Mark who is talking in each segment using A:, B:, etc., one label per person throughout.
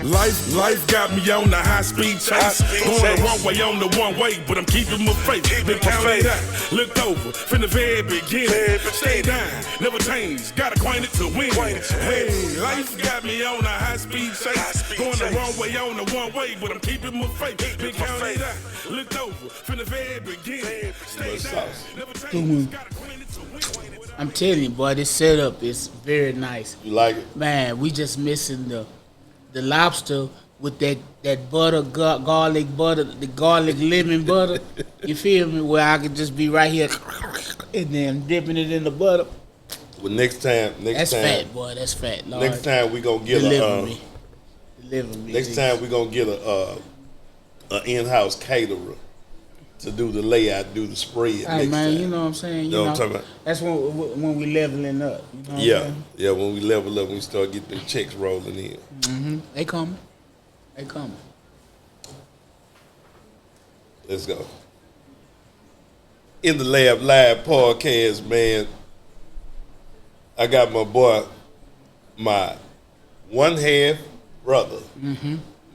A: Life got me on the high-speed chase. Going the wrong way on the one way, but I'm keeping my faith. Been counting out, looked over, from the very beginning. Stay down, never change, got acquainted to win. Hey, life got me on the high-speed chase. Going the wrong way on the one way, but I'm keeping my faith. Been counting out, looked over, from the very beginning. Stay down, never change, got acquainted to win.
B: I'm telling you, boy, this setup is very nice.
C: You like it?
B: Man, we just missing the lobster with that butter, garlic butter, the garlic lemon butter. You feel me? Where I could just be right here and then dipping it in the butter.
C: Well, next time.
B: That's fat, boy. That's fat. Lord.
C: Next time we gonna get
B: Deliver me.
C: Next
B: Jesus.
C: time we gonna get a in-house caterer to do the layout, do the spread.
B: Hey,
C: next
B: man,
C: time.
B: you know what I'm saying?
C: You know what I'm talking about?
B: That's when we leveling up. You know what I'm saying?
C: Yeah, when we level up, we start getting them checks rolling in.
B: Mm-hmm. They coming.
C: Let's go. In the Lab Live podcast, man, I got my boy, my one half brother,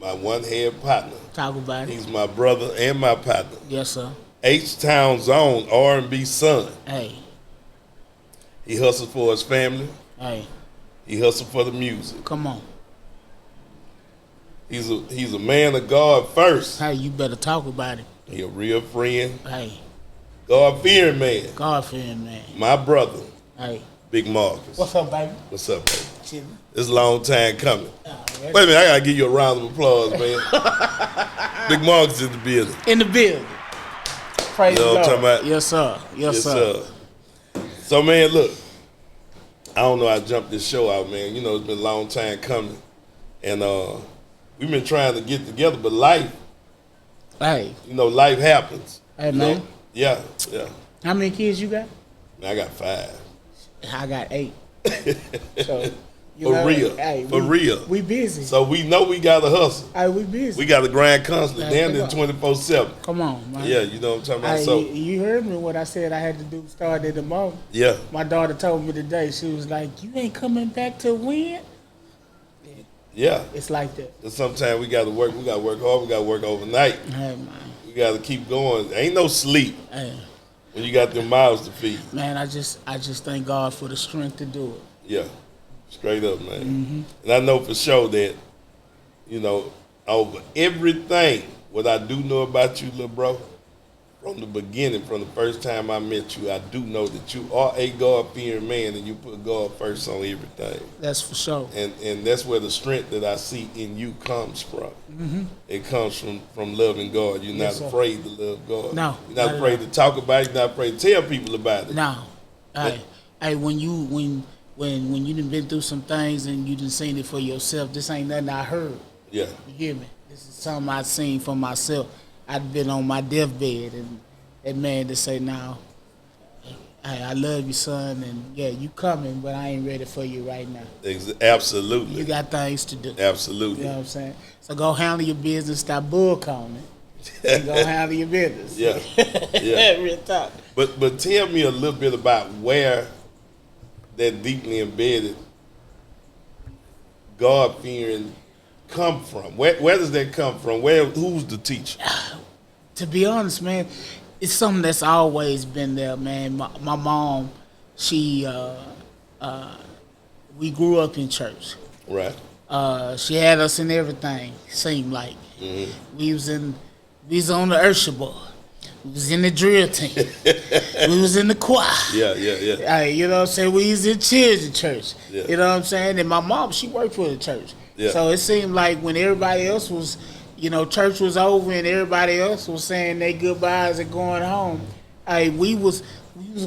C: my one half partner.
B: Talk about it.
C: He's my brother and my partner.
B: Yes, sir.
C: H-Town's own R&B son.
B: Hey.
C: He hustles for his family.
B: Hey.
C: He hustles for the music.
B: Come on.
C: He's a man of God first.
B: Hey, you better talk about it.
C: He a real friend.
B: Hey.
C: God-fearing man.
B: God-fearing man.
C: My brother.
B: Hey.
C: Big Marcus.
B: What's up, baby?
C: What's up, baby?
B: Chillin'.
C: It's a long time coming.
B: Right.
C: Wait a minute, I gotta give you a round of applause, man. Big Marcus in the building.
B: In the building. Praise
C: You know
B: the
C: what I'm
B: Lord.
C: talking about?
B: Yes, sir. Yes, sir.
C: So, man, look, I don't know, I jumped this show out, man. You know, it's been a long time coming. And we've been trying to get together, but life,
B: Hey.
C: you know, life happens.
B: Hey,
C: you
B: man.
C: know? Yeah.
B: How many kids you got?
C: I got 5.
B: I got 8. So,
C: For real.
B: We busy.
C: So we know we gotta hustle.
B: Hey, we busy.
C: We got to grind constantly,
B: Hey,
C: damn near 24/7.
B: Come on, man.
C: Yeah, you know what I'm talking about.
B: Hey,
C: So
B: you heard me what I said I had to do start at the moment.
C: yeah,
B: My daughter told me today, she was like, you ain't coming back to win?
C: yeah.
B: It's like that.
C: And sometimes we gotta work. We gotta work hard. We gotta work overnight.
B: Hey, man.
C: We gotta keep going. Ain't no sleep
B: Hey,
C: when you got them mouths to feed.
B: man, I just thank God for the strength to do it.
C: Yeah, straight up, man. And I know for sure that, you know, over everything, what I do know about you, little bro, from the beginning, from the first time I met you, I do know that you are a God-fearing man and you put God first on everything.
B: That's for sure.
C: And that's where the strength that I see in you comes from. It comes from loving God. You're
B: Yes,
C: not
B: sir.
C: afraid to love God.
B: No,
C: You're
B: not
C: not
B: at
C: afraid
B: all.
C: to talk about it. You're not afraid to tell people about it.
B: No. Hey, when you done been through some things and you done seen it for yourself, this ain't nothing I heard.
C: Yeah.
B: You hear me? This is something I seen for myself. I'd been on my deathbed and that man to say, now, hey, I love you, son, and yeah, you coming, but I ain't ready for you right now.
C: Absolutely.
B: You got things to do.
C: Absolutely.
B: You know what I'm saying? So go handle your business, stop bull calling, and go handle your business.
C: Yeah. Yeah.
B: Real talk.
C: But tell me a little bit about where that deeply embedded God-fearing come from. Where does that come from? Who's the teacher?
B: To be honest, man, it's something that's always been there, man. My mom, she, we grew up in church.
C: Right.
B: She had us in everything, seemed like. We was on the Ursha board. We was in the drill team. We was in the choir.
C: Yeah.
B: Hey, you know what I'm saying? We was in children's church.
C: Yeah.
B: You know what I'm saying? And my mom, she worked for the church.
C: Yeah.
B: So it seemed like when everybody else was, you know, church was over and everybody else was saying their goodbyes and going home, hey, we was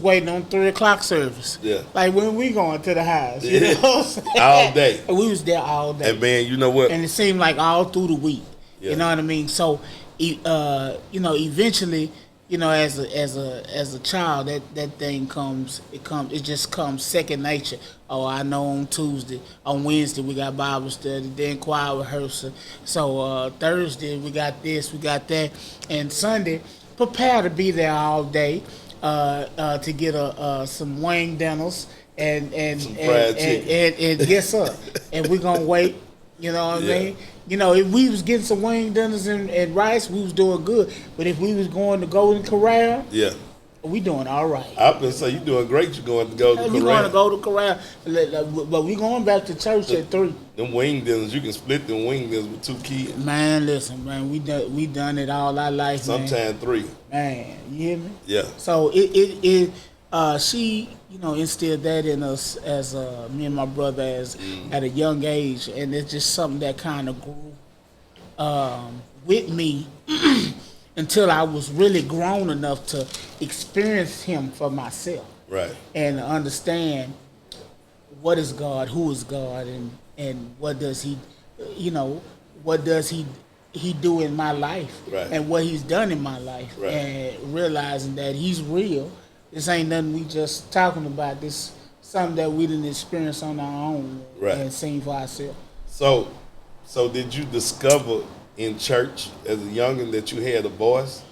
B: waiting on 3 o'clock service.
C: Yeah.
B: Like when we going to the house, you know what I'm saying?
C: All day.
B: And we was there all day.
C: And man, you know what?
B: And it seemed like all through the week.
C: Yeah.
B: You know what I mean? So, you know, eventually, you know, as a child, that thing it just comes second nature. Oh, I know on Tuesday, on Wednesday we got Bible study, then choir rehearsal. So Thursday we got this, we got that, and Sunday prepare to be there all day to get some wing dinners and
C: Some fried chicken.
B: and yes sir, and we're gonna wait. You know what I mean? You know, if we was getting some wing dinners and rice, we was doing good. But if we was going to Golden Corral,
C: Yeah.
B: we doing all right.
C: I've been saying you doing great. You're going to go to
B: We
C: Corral.
B: going to go to Corral, but we going back to church at 3.
C: Them wing dinners, you can split them wing dinners with 2 kids.
B: Man, listen, man, we done it all our life, man.
C: Sometimes 3.
B: Man, you hear me?
C: Yeah.
B: So she, you know, instilled that in us as me and my brother as at a young age, and it's just something that kind of grew with me until I was really grown enough to experience him for myself,
C: Right.
B: and understand what is God, who is God, and what does he, you know, what does he do in my life,
C: Right.
B: and what he's done in my life,
C: Right.
B: and realizing that he's real. This ain't nothing we just talking about. This something that we didn't experience on our own,
C: Right.
B: and seen for ourselves.
C: So did you discover in church as a youngin that you had a voice?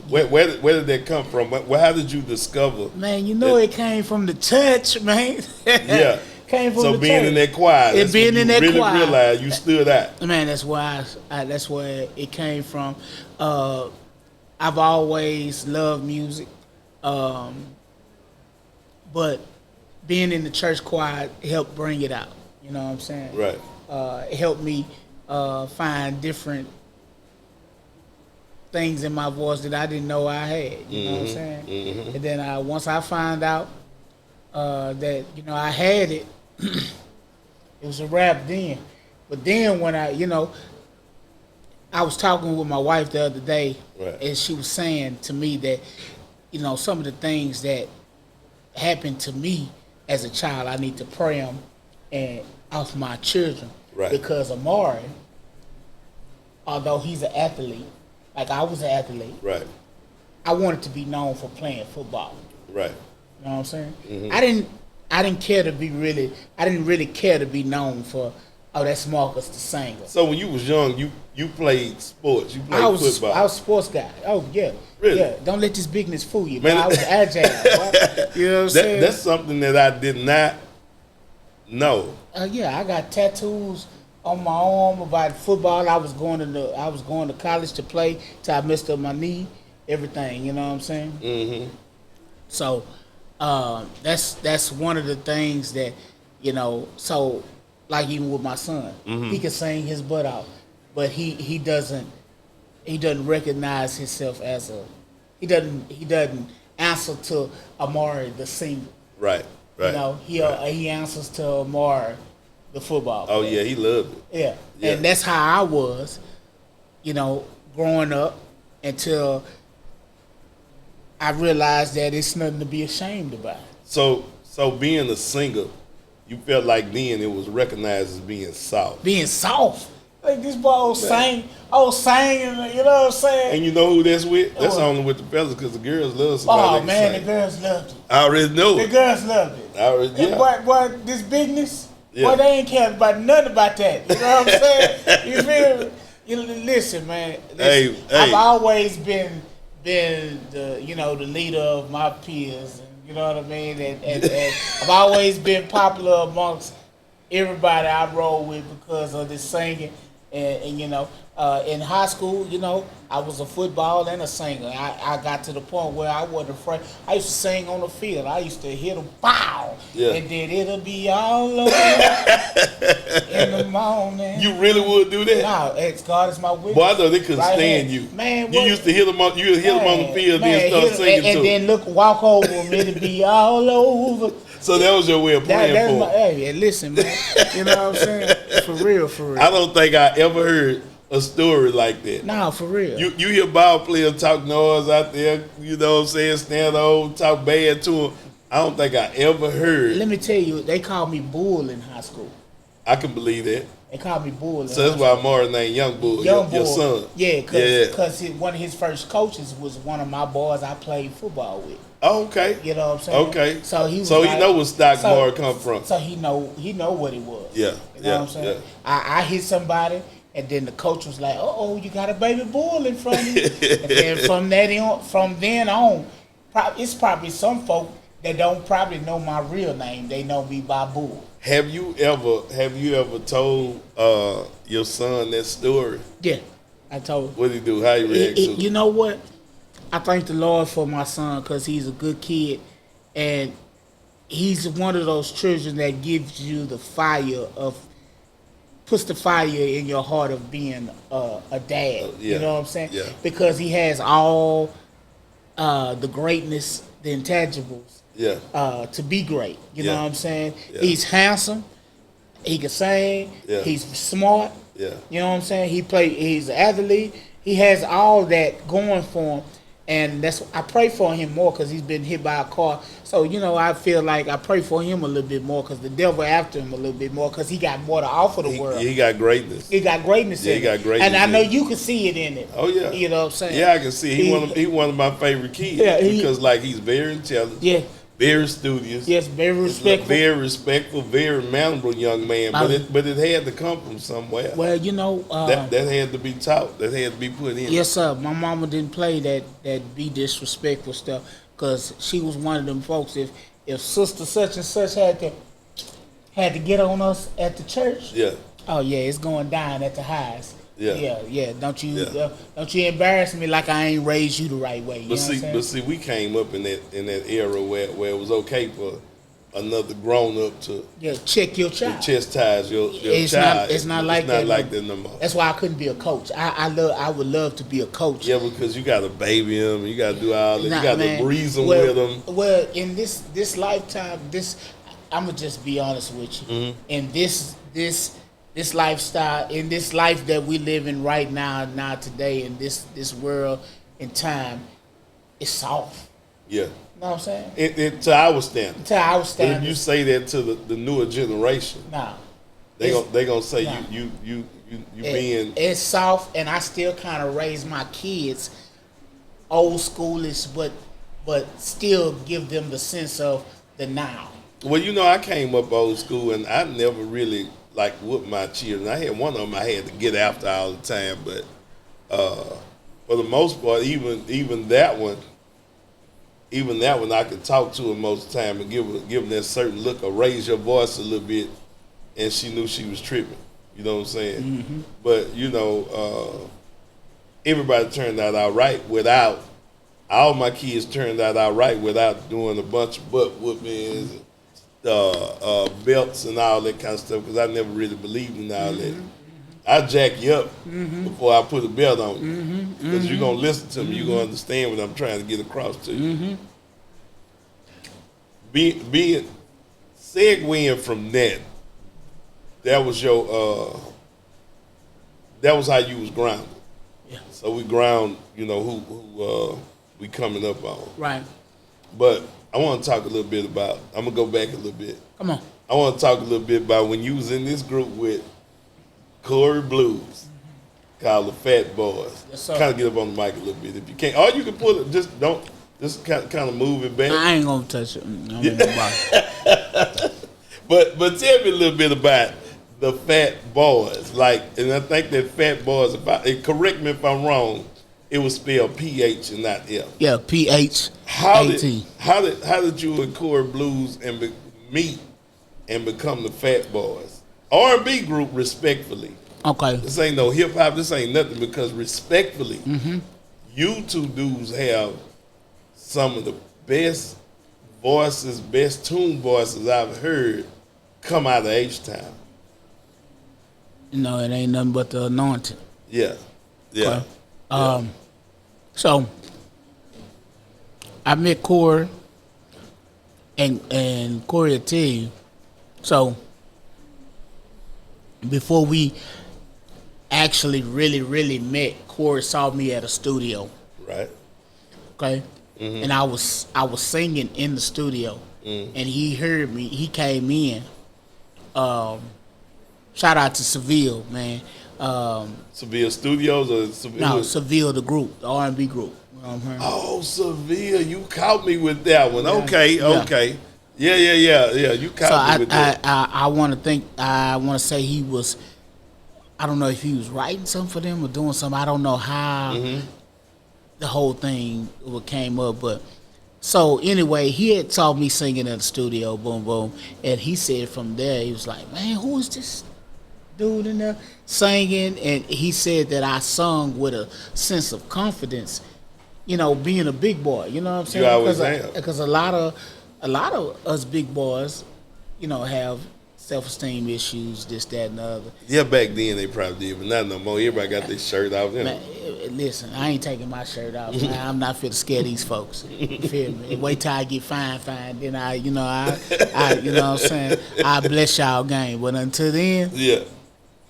C: Where did that come from? How did you discover?
B: Man, you know it came from the church, man.
C: Yeah.
B: Came from
C: So
B: the
C: being
B: church.
C: in that choir, that's
B: being
C: when
B: in
C: you
B: that
C: really
B: choir.
C: realized you stood out.
B: Man, that's why that's where it came from. I've always loved music, but being in the church choir helped bring it out. You know what I'm saying?
C: Right.
B: It helped me find different things in my voice that I didn't know I had. You know what I'm saying?
C: Mm-hmm.
B: And then once I found out that, you know, I had it, it was a wrap then. But then when I was talking with my wife the other day,
C: Right.
B: and she was saying to me that, you know, some of the things that happened to me as a child, I need to pray them and off my children.
C: Right.
B: Because Amari, although he's an athlete, like I was an athlete,
C: Right.
B: I wanted to be known for playing football.
C: Right.
B: You know what I'm saying?
C: Mm-hmm.
B: I didn't really care to be known for, oh, that's Marcus the singer.
C: So when you was young, you played sports. You played football.
B: I was a sports guy. Oh yeah.
C: Really?
B: Yeah. Don't let this bigness fool you.
C: Man,
B: Man, I was agile. Right? You know what I'm saying?
C: That's something that I did not know.
B: Yeah, I got tattoos on my arm about football. I was going to college to play till I messed up my knee. Everything. You know what I'm saying?
C: Mm-hmm.
B: So that's one of the things that, you know. So like even with my son, he can sing his butt out, but he doesn't recognize himself as he doesn't answer to Amari the singer.
C: Right. Right.
B: You know, he answers to Amari the football player.
C: Oh yeah, he loved it.
B: Yeah.
C: Yeah.
B: And that's how I was, you know, growing up until I realized that it's nothing to be ashamed about.
C: So being a singer, you felt like then it was recognized as being soft.
B: Being soft. Like this boy old sang, and you know what I'm saying?
C: And you know who that's with? That's
B: What?
C: only with the fellas because the girls love somebody
B: Oh
C: that can
B: man,
C: sing.
B: the girls loved it.
C: I already know
B: The
C: it.
B: girls loved it.
C: I already,
B: And
C: yeah.
B: boy, this bigness,
C: Yeah.
B: boy, they ain't care about nothing about that. You know what I'm saying? You feel me? You listen, man. Listen,
C: Hey.
B: I've always been the the leader of my peers, and you know what I mean. And I've always been popular amongst everybody I roll with because of this singing. And you know, in high school, you know, I was a football and a singer. I got to the point where I wasn't afraid. I used to sing on the field. I used to hit them, pow,
C: Yeah.
B: and then it'll be all over in the morning.
C: You really would do that?
B: No, God is my witness.
C: Boy, I thought they couldn't
B: Right
C: stand
B: hand.
C: you.
B: Man,
C: You
B: what-
C: used to hit them on the field,
B: man,
C: then start
B: hit 'em,
C: singing
B: and
C: to
B: then
C: them.
B: walk over them, it'll be all over.
C: So that was your way of playing
B: That's
C: for
B: my,
C: them.
B: hey, listen, man. You know what I'm saying? For real.
C: I don't think I ever heard a story like that.
B: Nah, for real.
C: You hear ball players talk noise out there, you know what I'm saying, stand over, talk bad to them. I don't think I ever heard.
B: Let me tell you, they called me Bull in high school.
C: I can believe that.
B: They called me Bull. In
C: So
B: high
C: that's why Amari named Young Bull,
B: Young
C: your
B: Bull.
C: son.
B: Yeah,
C: Yeah.
B: because one of his first coaches was one of my boys I played football with.
C: Oh, okay.
B: You know what I'm saying?
C: Okay.
B: So he was
C: So
B: like,
C: he know what stock
B: so-
C: Amari come from.
B: So he know what he was.
C: Yeah,
B: You know what I'm saying? I hit somebody, and then the coach was like, "Oh, you got a baby bull in front of you." And then from then on, it's probably some folk that don't probably know my real name. They know me by Bull.
C: Have you ever told your son that story?
B: Yeah, I told.
C: What did he do? How he react to it?
B: You know what? I thank the Lord for my son because he's a good kid, and he's one of those children that gives you the fire of, puts the fire in your heart of being a dad.
C: Yeah.
B: You know what I'm saying?
C: Yeah.
B: Because he has all the greatness, the intangibles, to be great. You know what I'm saying?
C: Yeah.
B: He's handsome. He can sing.
C: Yeah.
B: He's smart.
C: Yeah.
B: You know what I'm saying? He's an athlete. He has all that going for him. And I pray for him more because he's been hit by a car. So, I feel like I pray for him a little bit more because the devil after him a little bit more because he got more to offer the world.
C: He got greatness.
B: He got greatness in
C: he got greatness.
B: And I know you can see it in him.
C: Oh, yeah.
B: You know what I'm saying?
C: Yeah, I can see. He one of my favorite kids.
B: Yeah,
C: because, he's very intelligent.
B: Yeah.
C: Very studious.
B: Yes, very respectful.
C: Very respectful, very mannerable young man. But it had to come from somewhere.
B: Well,
C: that had to be taught. That had to be put in.
B: Yes, sir. My mama didn't play that be disrespectful stuff because she was one of them folks. If sister such and such had to get on us at the church.
C: Yeah.
B: Oh yeah, it's going down at the highs.
C: Yeah.
B: Yeah. Don't you embarrass me like I ain't raised you the right way.
C: But see, we came up in that era where it was okay for another grown up to
B: check your child,
C: to chastise your
B: child. It's not like that
C: no more.
B: That's why I couldn't be a coach. I would love to be a coach.
C: Yeah, because you got to baby him, you got to do all that, you got to breeze him with him.
B: Well, in this lifetime, I'm gonna just be honest with you.
C: Mm-hmm.
B: In this lifestyle, in this life that we live in right now today, in this world and time, it's soft.
C: Yeah.
B: You know what I'm saying?
C: To our standard.
B: To our
C: But
B: standard.
C: if you say that to the newer generation, they gonna say you being.
B: It's soft, and I still kind of raise my kids old schoolish, but still give them the sense of the now.
C: Well, I came up old school, and I never really whoop my children. I had one of them I had to get after all the time, but for the most part, even that one I could talk to her most of the time and give them that certain look or raise your voice a little bit, and she knew she was tripping. You know what I'm saying?
B: Mm-hmm.
C: But everybody turned out all right without. All my kids turned out all right without doing a bunch of butt whoopings, belts and all that kind of stuff, because I never really believed in all that. I jack you up before I put a belt on you, because you're going to listen to me, you're going to understand what I'm trying to get across to you. Being segueing from that was that was how you was grounded.
B: Yeah.
C: So we ground, who we coming up on.
B: Right.
C: But I want to talk a little bit about, I'm going to go back a little bit.
B: Come on.
C: I want to talk a little bit about when you was in this group with Corey Blues, called the Fat Boys.
B: Yes, sir.
C: Kind of get up on the mic a little bit if you can. Or you can pull it, just kind of move it back.
B: I ain't going to touch it.
C: But tell me a little bit about the Fat Boys. And I think that Fat Boys, correct me if I'm wrong, it was spelled PH and not F.
B: Yeah, PH.
C: How did you and Corey Blues meet and become the Fat Boys? R&B group, respectfully.
B: Okay.
C: This ain't no hip hop. This ain't nothing, because respectfully, you two dudes have some of the best voices, best tune voices I've heard come out of H-Town.
B: It ain't nothing but the anointing.
C: Yeah. Yeah.
B: Okay. So I met Corey, and Corey will tell you. So before we actually really met, Corey saw me at a studio.
C: Right.
B: Okay. And I was singing in the studio, and he heard me. He came in. Shout out to Seville, man.
C: Seville Studios or Seville?
B: No, Seville, the group, the R&B group. You know what I'm saying?
C: Oh, Seville, you caught me with that one.
B: Yeah.
C: Okay. Yeah. You caught me with that.
B: I want to say he was. I don't know if he was writing something for them or doing something. I don't know how the whole thing came up, but So anyway, he had taught me singing in the studio, boom boom, and he said from there he was like, man, who is this dude in there singing? And he said that I sung with a sense of confidence, being a big boy. You know what I'm saying?
C: You always have.
B: Because a lot of us big boys, have self-esteem issues, this, that, and the other.
C: Yeah, back then they probably did, but not no more. Everybody got their shirt off.
B: Man, listen, I ain't taking my shirt off. Man. I'm not fit to scare these folks. You feel me? Wait till I get fine, then I you know what I'm saying? I bless y'all game. But until then,
C: yeah.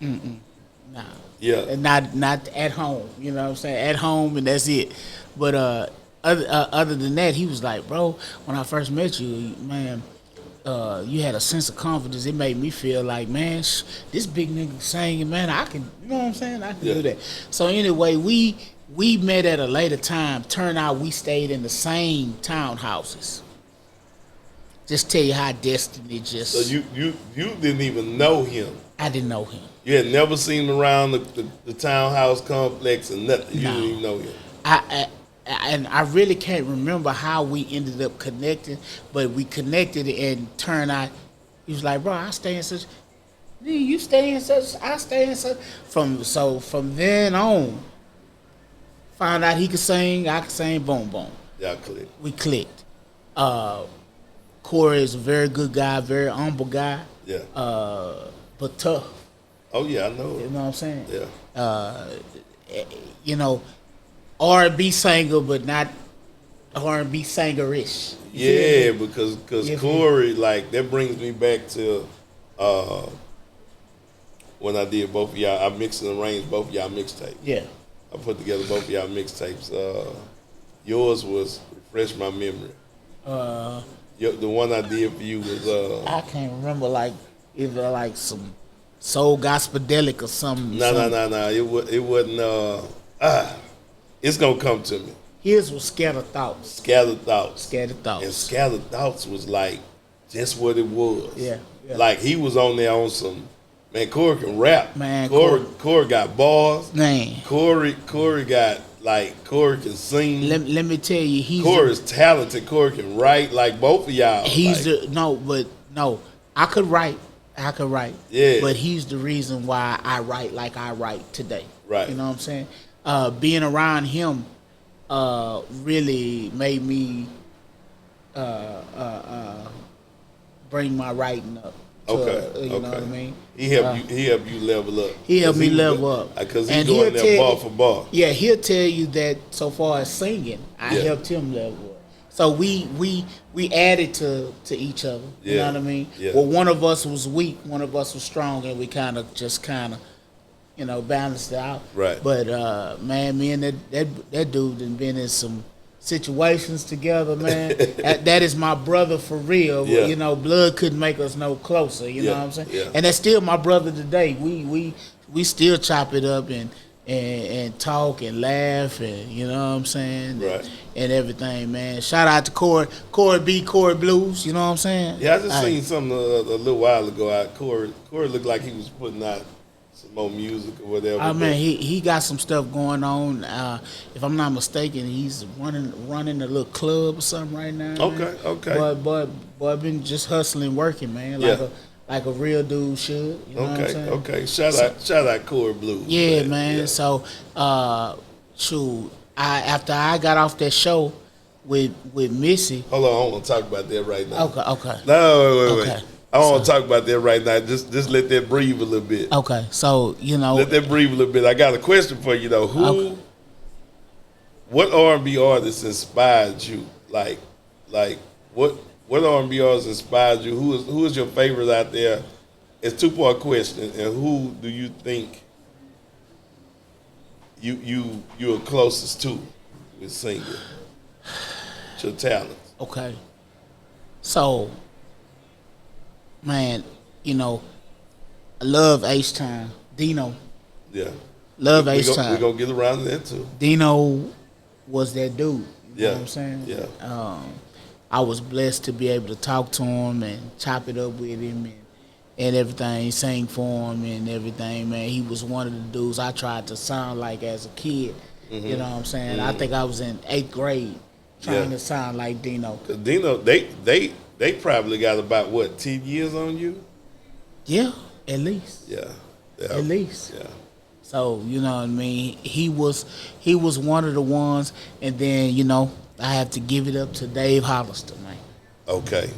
B: Nah.
C: Yeah.
B: And not at home. You know what I'm saying? At home and that's it. But other than that, he was like, bro, when I first met you, man, you had a sense of confidence. It made me feel like, man, this big nigga singing, man, I can, you know what I'm saying? I can do that. So anyway, we met at a later time. Turned out we stayed in the same townhouses. Just tell you how destiny just.
C: So you didn't even know him.
B: I didn't know him.
C: You had never seen him around the townhouse complex and nothing. You didn't even know him.
B: I really can't remember how we ended up connecting, but we connected and turned out, he was like, bro, I stay in such, you stay in such, I stay in such. From then on, found out he could sing, I could sing, boom, boom.
C: Y'all clicked.
B: We clicked. Corey is a very good guy, very humble guy.
C: Yeah.
B: But tough.
C: Oh, yeah, I know.
B: You know what I'm saying?
C: Yeah.
B: R&B singer, but not R&B singer-ish.
C: Yeah, because Corey, like, that brings me back to when I did both of y'all. I mixed and arranged both of y'all mixtapes.
B: Yeah.
C: I put together both of y'all mixtapes. Yours was, refresh my memory. The one I did for you was...
B: I can't remember, either some soul gospel-delic or something.
C: No. It wasn't... It's gonna come to me.
B: His was Scattered Thoughts.
C: Scattered Thoughts.
B: Scattered Thoughts.
C: And Scattered Thoughts was like just what it was.
B: Yeah.
C: Like he was on there on some, man, Corey can rap.
B: Man,
C: Corey got bars.
B: Man.
C: Corey got Corey can sing.
B: Let me tell you,
C: Corey's talented. Corey can write like both of y'all.
B: I could write.
C: Yeah.
B: But he's the reason why I write like I write today.
C: Right.
B: You know what I'm saying? Being around him really made me bring my writing up. You know what I mean?
C: He helped you level up.
B: He helped me level up.
C: Because he's going there bar for bar.
B: Yeah, he'll tell you that so far as singing, I helped him level up. So we added to each other. You know what I mean?
C: Yeah.
B: Well, one of us was weak, one of us was strong, and we kind of balanced it out.
C: Right.
B: But man, me and that dude done been in some situations together, man. that is my brother for real.
C: Yeah.
B: Blood couldn't make us no closer. You know what I'm saying?
C: Yeah.
B: And that's still my brother today. We still chop it up and talk and laugh and you know what I'm saying?
C: Right.
B: And everything, man. Shout out to Corey Blues, you know what I'm saying?
C: Yeah, I just seen something a little while ago. Corey looked like he was putting out some more music or whatever.
B: Oh man, he got some stuff going on. If I'm not mistaken, he's running a little club or something right now.
C: Okay.
B: Boy, been just hustling, working, man. Like a real dude should. You know what I'm saying?
C: Okay. Shout out Corey Blues.
B: Yeah, man. Yeah. So, after I got off that show with Missy.
C: Hold on, I don't want to talk about that right now.
B: Okay.
C: No, wait. I don't want to talk about that right now. Just let that breathe a little bit.
B: Okay, so
C: let that breathe a little bit. I got a question for you though. What R&B artists inspired you? Like what R&B artists inspired you? Who is your favorite out there? It's a 2-part question, and who do you think you're closest to with singing? Your talent.
B: Okay. So, man, I love H-Time. Dino.
C: Yeah.
B: Love H-Time.
C: We're going to get around to that too.
B: Dino was that dude. You know what I'm saying?
C: Yeah.
B: I was blessed to be able to talk to him and chop it up with him and everything, sing for him and everything, man. He was one of the dudes I tried to sound like as a kid. Mm-hmm. You know what I'm saying? Mm-hmm. I think I was in 8th grade. trying to sound like Dino.
C: 'Cause Dino, they probably got about what 10 years on you.
B: Yeah, at least.
C: Yeah.
B: At least.
C: Yeah.
B: So, you know what I mean? He was one of the ones, and then, you know, I have to give it up to Dave Hollister, man.
C: Okay.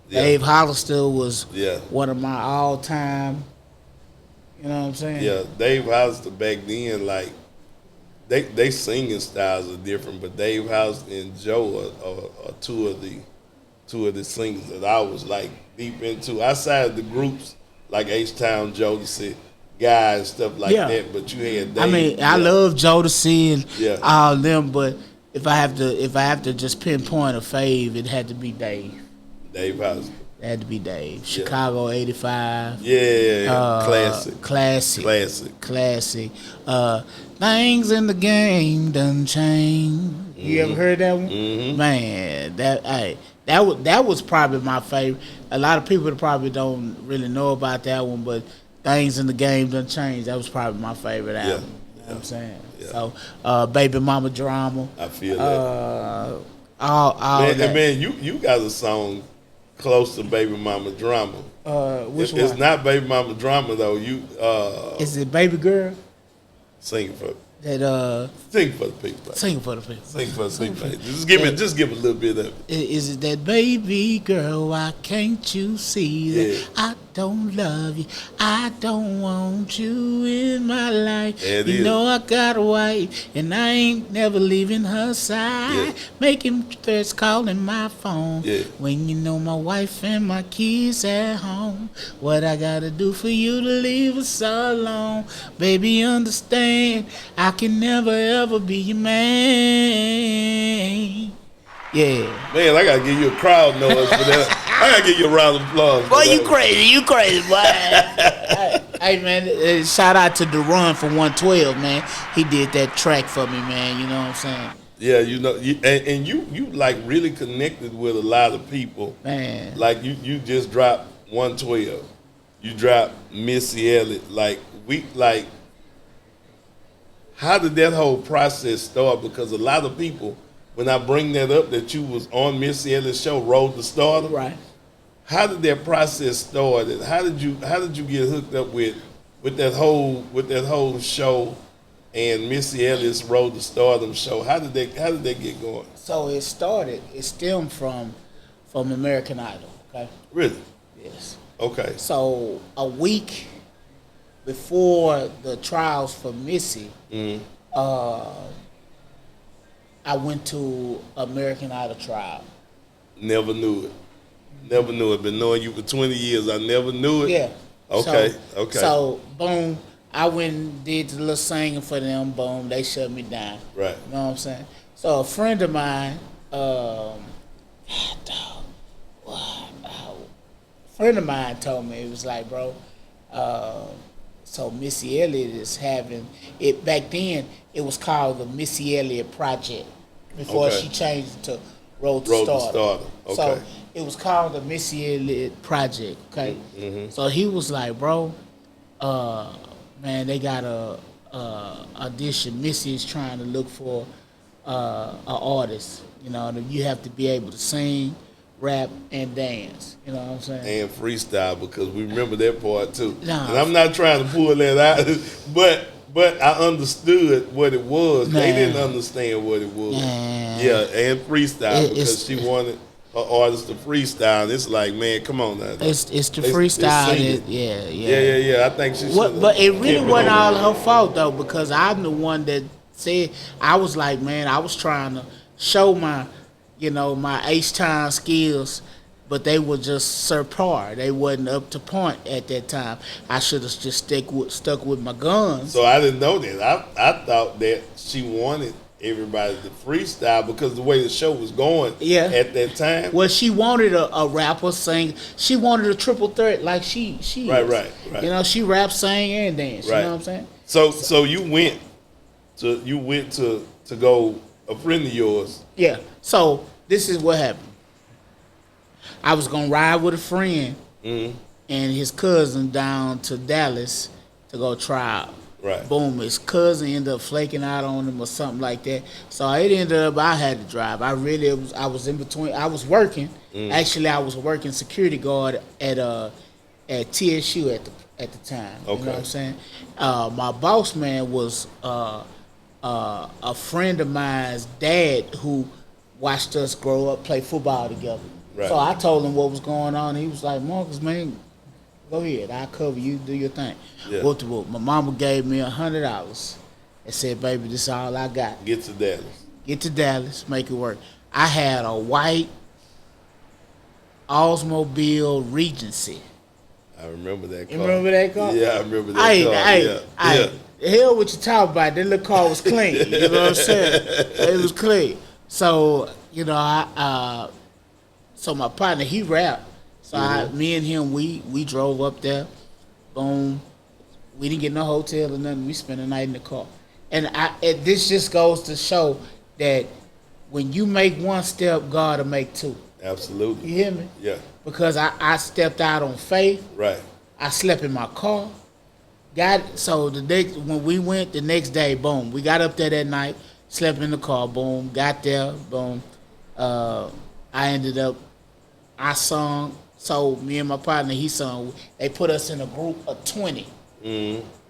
C: Yeah.
B: Dave Hollister was
C: Yeah.
B: one of my all-time, you know what I'm saying?
C: Yeah, Dave Hollister back then, like they singing styles are different, but Dave Hollister and Joe are two of the singers that I was like deep into. Outside of the groups like H-Town, Jodeci, guys, stuff like that. But you had Dave.
B: I mean, I love Jodeci and all them, but if I have to just pinpoint a fave, it had to be Dave.
C: Dave Hollister.
B: It had to be Dave. Chicago '85.
C: Yeah,
B: Classic. Things in the game done changed. You ever heard that one?
C: Mm-hmm.
B: Man, that was probably my favorite. A lot of people probably don't really know about that one, but Things in the Game done changed. That was probably my favorite album. You know what I'm saying?
C: Yeah.
B: So, Baby Mama Drama.
C: I feel that.
B: All
C: man,
B: that.
C: man, you got a song close to Baby Mama Drama.
B: Which one?
C: It's not Baby Mama Drama though.
B: Is it Baby Girl?
C: Sing for
B: that
C: sing for the people.
B: Sing for the people.
C: Sing for the people. Just give a little bit of it.
B: Is it that baby girl? Why can't you see that I don't love you? I don't want you in my life. You know I got a wife and I ain't never leaving her side. Making threats, calling my phone when you know my wife and my kids at home. What I gotta do for you to leave us alone? Baby, understand I can never ever be your man. Yeah.
C: Man, I gotta give you a crowd noise for that. I gotta give you a round of applause.
B: Boy, you crazy, boy. Hey, man, shout out to Durun for 112, man. He did that track for me, man. You know what I'm saying?
C: Yeah, you know, and you like really connected with a lot of people.
B: Man.
C: Like you just dropped 112. You dropped Missy Elliott. How did that whole process start? Because a lot of people, when I bring that up, that you was on Missy Elliott's show, Road to Stardom.
B: Right.
C: How did that process start? And how did you get hooked up with that whole show and Missy Elliott's Road to Stardom show? How did they get going?
B: So it stemmed from American Idol. Okay.
C: Really?
B: Yes.
C: Okay.
B: So a week before the trials for Missy, I went to American Idol trial.
C: Never knew it. Been knowing you for 20 years. I never knew it.
B: Yeah.
C: Okay.
B: So boom, I went and did the little singing for them. Boom, they shut me down.
C: Right.
B: You know what I'm saying? So a friend of mine, told me, it was like, bro, so Missy Elliott is having it. Back then, it was called the Missy Elliott Project before she changed it to Road to Stardom.
C: Okay.
B: So it was called the Missy Elliott Project. Okay. Mm-hmm. So he was like, bro, man, they got a audition. Missy is trying to look for an artist. You know, you have to be able to sing, rap, and dance. You know what I'm saying?
C: And freestyle, because we remember that part too.
B: Nah.
C: And I'm not trying to pull that out, but I understood what it was.
B: Man.
C: They didn't understand what it was.
B: Man.
C: Yeah, and freestyle, because she wanted her artist to freestyle. And it's like, man, come on now.
B: It's the freestyle.
C: Yeah. I think she should.
B: But it really wasn't all her fault though, because I'm the one that said, I was like, man, I was trying to show my H-Town skills, but they were just subpar. They wasn't up to point at that time. I should have just stuck with my guns.
C: So I didn't know that. I thought that she wanted everybody to freestyle because the way the show was going at that time.
B: Well, she wanted a rapper, sing. She wanted a triple threat like she
C: Right.
B: You know, she rap, sang, and dance.
C: Right.
B: You know what I'm saying?
C: So you went to go, a friend of yours.
B: Yeah. So this is what happened. I was gonna ride with a friend and his cousin down to Dallas to go try out.
C: Right.
B: Boom, his cousin ended up flaking out on him or something like that. So it ended up I had to drive. I was in between. I was working. Actually, I was working security guard at TSU at the time.
C: Okay.
B: You know what I'm saying? My boss man was a friend of mine's dad who watched us grow up, play football together.
C: Right.
B: So I told him what was going on. He was like, Marcus, man, go ahead. I'll cover you. Do your thing.
C: Yeah.
B: Whoop to whoop. My mama gave me $100 and said, baby, this is all I got.
C: Get to Dallas.
B: Get to Dallas. Make it work. I had a white Oldsmobile Regency.
C: I remember that car.
B: You remember that car?
C: Yeah, I remember that car. Yeah.
B: Hell, what you talking about? That little car was clean. You know what I'm saying? It was clean. So, you know, so my partner, he rapped. So me and him, we drove up there. Boom. We didn't get no hotel or nothing. We spent the night in the car. And this just goes to show that when you make one step, God will make two.
C: Absolutely.
B: You hear me?
C: Yeah.
B: Because I stepped out on faith.
C: Right.
B: I slept in my car. So when we went the next day, boom, we got up there that night, slept in the car, boom, got there, boom. I sung. So me and my partner, he sung. They put us in a group of 20.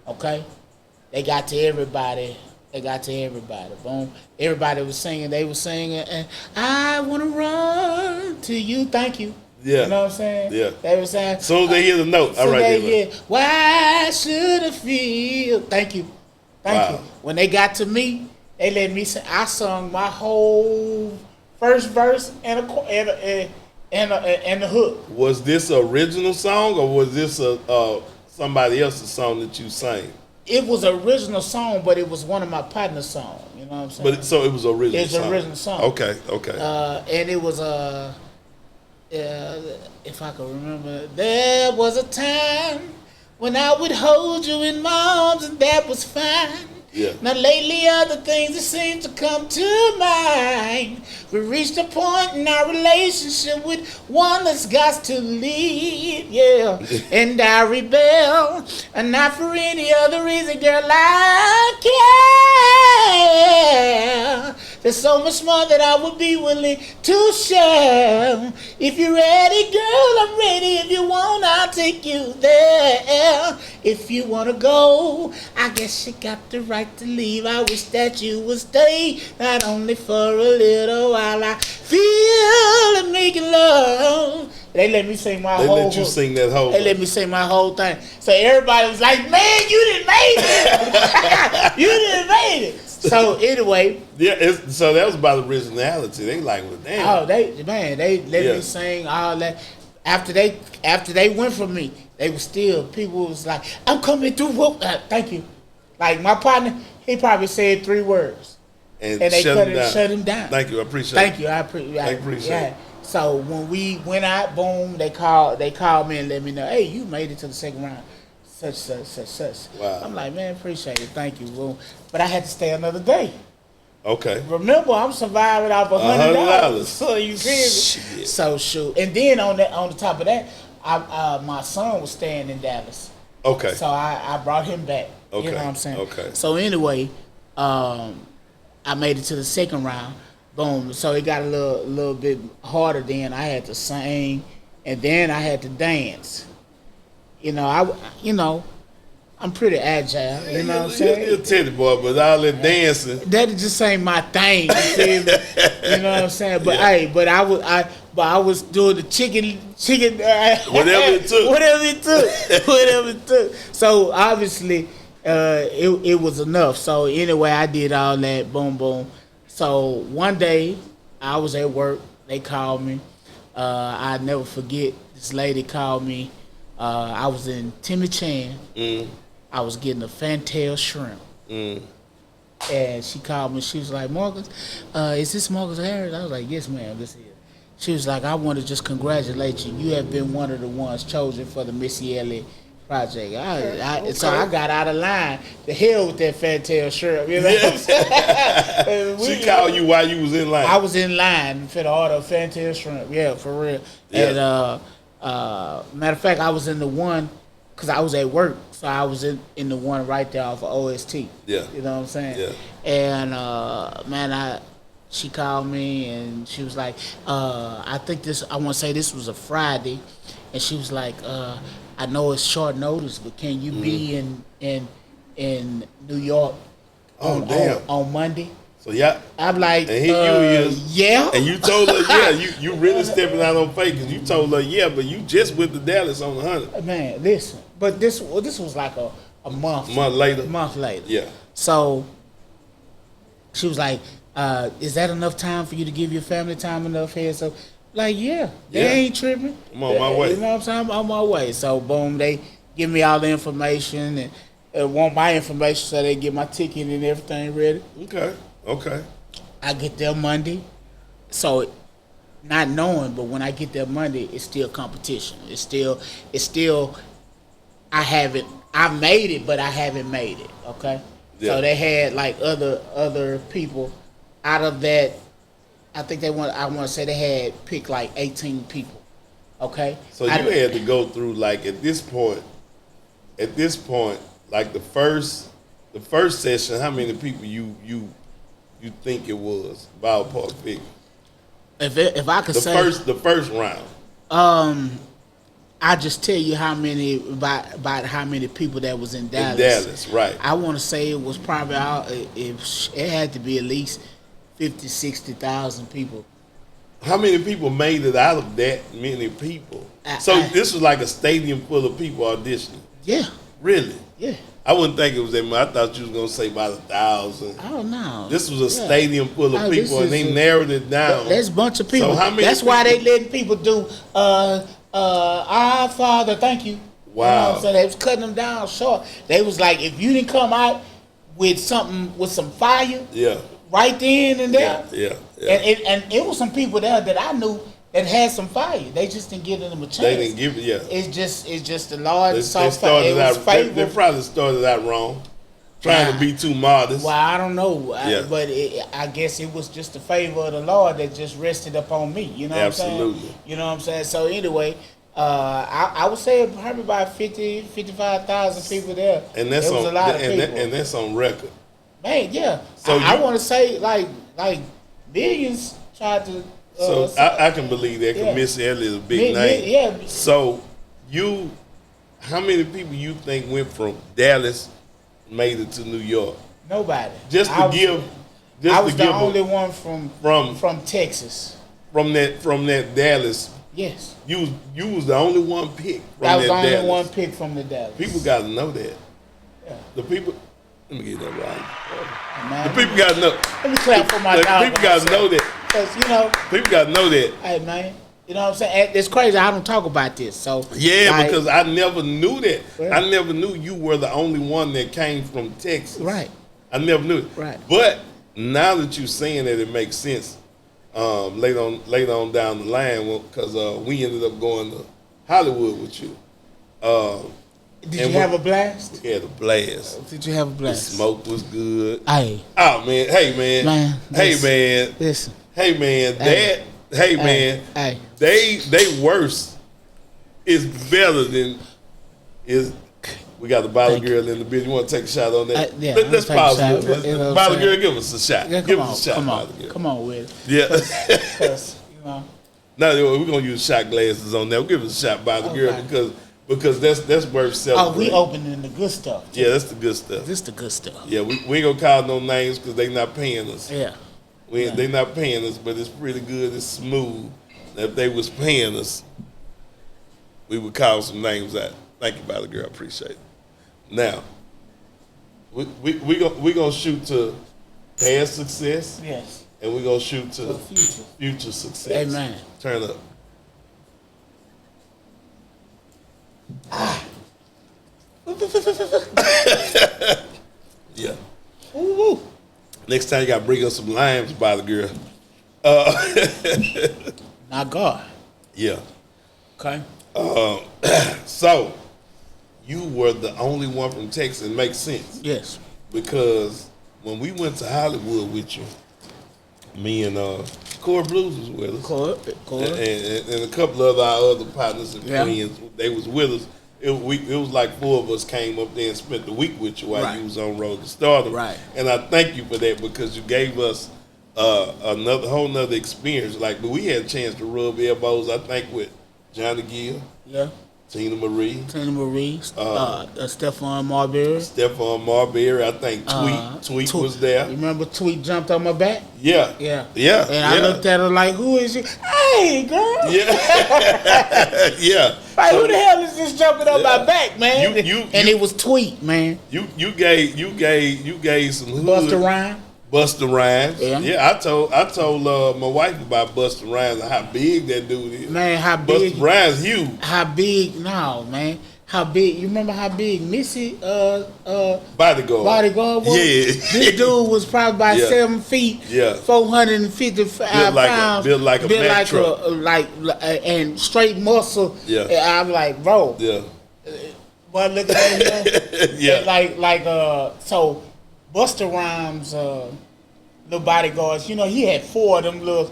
B: Okay? They got to everybody. Boom. Everybody was singing. They were singing. And I want to run to you. Thank you.
C: Yeah.
B: You know what I'm saying?
C: Yeah.
B: They were saying.
C: As soon as they hear the note, all right.
B: Why should I feel? Thank you. Thank you. When they got to me, they let me sing. I sung my whole first verse and the hook.
C: Was this an original song or was this somebody else's song that you sang?
B: It was an original song, but it was one of my partner's songs. You know what I'm saying?
C: But so it was original.
B: It's an original song.
C: Okay.
B: And it was if I can remember, there was a time when I would hold you in my arms, and that was fine.
C: Yeah.
B: Now lately other things that seem to come to mind. We reached a point in our relationship with one that's got to leave, yeah. And I rebel, and not for any other reason, girl, I care. There's so much more that I would be willing to share. If you're ready, girl, I'm ready. If you want, I'll take you there. If you want to go, I guess you got the right to leave. I wish that you would stay, not only for a little while. I feel like making love. They let me sing my whole
C: They let you sing that whole.
B: They let me sing my whole thing. So everybody was like, man, you didn't make it. You didn't make it. So anyway.
C: Yeah, so that was about originality. They like, well, damn.
B: Oh, they let me sing all that. After they went from me, they were still, people was like, I'm coming through. Thank you. Like my partner, he probably said 3 words. And they shut him down.
C: Thank you, I appreciate it.
B: Thank you, I appreciate it. So when we went out, boom, they called me and let me know, hey, you made it to the second round. Such.
C: Wow.
B: I'm like, man, appreciate it. Thank you, boom. But I had to stay another day.
C: Okay.
B: Remember, I'm surviving off $100. So you feel me?
C: Shit.
B: So shoot. And then on the top of that, my son was staying in Dallas.
C: Okay.
B: So I brought him back.
C: Okay.
B: You know what I'm saying?
C: Okay.
B: So anyway, I made it to the second round. Boom. So it got a little bit harder then. I had to sing, and then I had to dance. I'm pretty agile. You know what I'm saying?
C: You're a teddy boy, but all that dancing.
B: That just ain't my thing. You feel me? You know what I'm saying? But hey, I was doing the chicken.
C: Whatever it took.
B: Whatever it took. So obviously, it was enough. So anyway, I did all that. Boom, boom. So one day, I was at work. They called me. I never forget. This lady called me. I was in Timmy Chan. I was getting a fantail shrimp. And she called me. She was like, Marcus, is this Marcus Harris? I was like, yes, ma'am, this is. She was like, I want to just congratulate you. You have been one of the ones chosen for the Missy Elliott project. So I got out of line. The hell with that fantail shrimp. You know what I'm saying?
C: She called you while you was in line.
B: I was in line for the order of fantail shrimp. Yeah, for real. Yeah. And matter of fact, I was in the one because I was at work. So I was in the one right there off of OST.
C: Yeah.
B: You know what I'm saying?
C: Yeah.
B: And man, she called me and she was like, I want to say this was a Friday, and she was like, I know it's short notice, but can you be in New York on Monday?
C: So yeah,
B: I'm like,
C: and here you is,
B: yeah.
C: And you told her, yeah, you really stepping out on faith because you told her, yeah, but you just went to Dallas on the 100.
B: Man, listen, but this was like a month
C: later.
B: Yeah. So she was like, is that enough time for you to give your family time enough here? So, like, yeah, they ain't tripping.
C: I'm on my way.
B: You know what I'm saying? I'm on my way. So, boom, they give me all the information and want my information so they get my ticket and everything ready.
C: Okay.
B: I get there Monday. So, not knowing, but when I get there Monday, it's still competition. It's still, I made it, but I haven't made it, okay? Yeah. So they had like other people out of that. I want to say they had picked like 18 people, okay?
C: So you had to go through like at this point, like the first session, how many people you think it was, ballpark figure?
B: If I could say
C: the first round.
B: I just tell you how many about how many people that was in Dallas.
C: In Dallas, right?
B: I want to say it was probably it had to be at least 50, 60,000 people.
C: How many people made it out of that many people? This was like a stadium full of people auditioning.
B: Yeah.
C: Really?
B: Yeah.
C: I wouldn't think it was that much. I thought you was gonna say about 1,000.
B: I don't know.
C: This was a stadium full of people, and they narrowed it down.
B: There's a bunch of people.
C: So how many?
B: That's why they letting people do Our Father, thank you.
C: Wow.
B: You know what I'm saying? They was cutting them down short. They was like, if you didn't come out with something with some fire, right then and there, and it was some people there that I knew that had some fire. They just didn't give them a chance.
C: They didn't give it. It's
B: just the Lord.
C: They probably started out wrong, trying to be too modest.
B: Well, I don't know, but I guess it was just the favor of the Lord that just rested upon me. You know what I'm saying?
C: Absolutely.
B: You know what I'm saying? So anyway, I would say probably about 55,000 people there.
C: And that's
B: was a lot of people.
C: And that's on record.
B: Man, yeah. So I want to say like millions tried to.
C: So I can believe that because Missy Elliott is a big name.
B: Yeah.
C: So how many people you think went from Dallas, made it to New York?
B: Nobody.
C: I was
B: the only one from Texas.
C: From that Dallas.
B: Yes.
C: You was the only one picked from
B: I was
C: that
B: the
C: Dallas.
B: only one picked from the Dallas.
C: People got to know that.
B: Yeah.
C: The people. Let me get that right.
B: Man,
C: the people got to know.
B: Let me clap for my dog.
C: People got to know that.
B: Because,
C: people got to know that.
B: Hey, man. You know what I'm saying? It's crazy. I don't talk about this. So
C: because I never knew that.
B: Right.
C: I never knew you were the only one that came from Texas.
B: Right.
C: I never knew it.
B: Right.
C: But now that you're saying that, it makes sense. Later on down the line, because we ended up going to Hollywood with you.
B: Did you have a blast?
C: We had a blast.
B: Did you have a blast?
C: The smoke was good.
B: Hey.
C: Oh man. Hey man. Hey man.
B: Listen.
C: Hey man. Man.
B: Hey.
C: They worse is better than is. We got the bottle girl in the building. You want to take a shot on that? Let's pause it. Bottle girl, give us a shot.
B: Yeah,
C: give us a shot, bottle girl.
B: Come on with it.
C: Yeah.
B: Because,
C: now we're gonna use shot glasses on that. We'll give us a shot, bottle girl, because that's worth celebrating.
B: Oh, we opening the good stuff.
C: Yeah, that's the good stuff.
B: This the good stuff.
C: Yeah, we ain't gonna call no names because they not paying us.
B: Yeah.
C: They not paying us, but it's pretty good. It's smooth. If they was paying us, we would call some names out. Thank you, bottle girl. I appreciate it. Now, we gonna shoot to past success.
B: Yes.
C: And we're gonna shoot to
B: future
C: success.
B: Amen.
C: Turn up. Yeah.
B: Ooh.
C: Next time you gotta bring us some limes, by the girl.
B: Not God.
C: Yeah.
B: Okay.
C: So you were the only one from Texas. It makes sense.
B: Yes.
C: Because when we went to Hollywood with you, me and Core Blues was with us.
B: Core.
C: And a couple of our other partners and friends, they was with us. it was like 4 of us came up there and spent the week with you while
B: Right.
C: you was on Road to Stardom.
B: Right.
C: And I thank you for that because you gave us another whole nother experience. Like, but we had a chance to rub elbows, I think, with Johnny Gill,
B: Yeah.
C: Tina Marie,
B: Stephon Marbury.
C: Stephon Marbury, I think Tweet was there.
B: You remember Tweet jumped on my back?
C: Yeah.
B: Yeah.
C: Yeah.
B: And I looked at her like, who is you? Hey, girl.
C: Yeah. Yeah.
B: Like, who the hell is this jumping on my back, man?
C: You
B: it was Tweet, man.
C: You gave some hood.
B: Busta Rhymes.
C: Busta Rhymes.
B: Yeah.
C: I told my wife about Busta Rhymes and how big that dude is.
B: Man, how big?
C: Busta Rhymes huge.
B: How big? No, man. How big? You remember how big Missy
C: Bodyguard
B: was?
C: Yeah.
B: This dude was probably about 7 feet.
C: Yeah.
B: 455 pounds.
C: Built like a Mack truck.
B: And straight muscle.
C: Yeah.
B: And I'm like, bro.
C: Yeah.
B: But look at that.
C: Yeah.
B: So Busta Rhymes, little bodyguards. You know, he had 4 of them little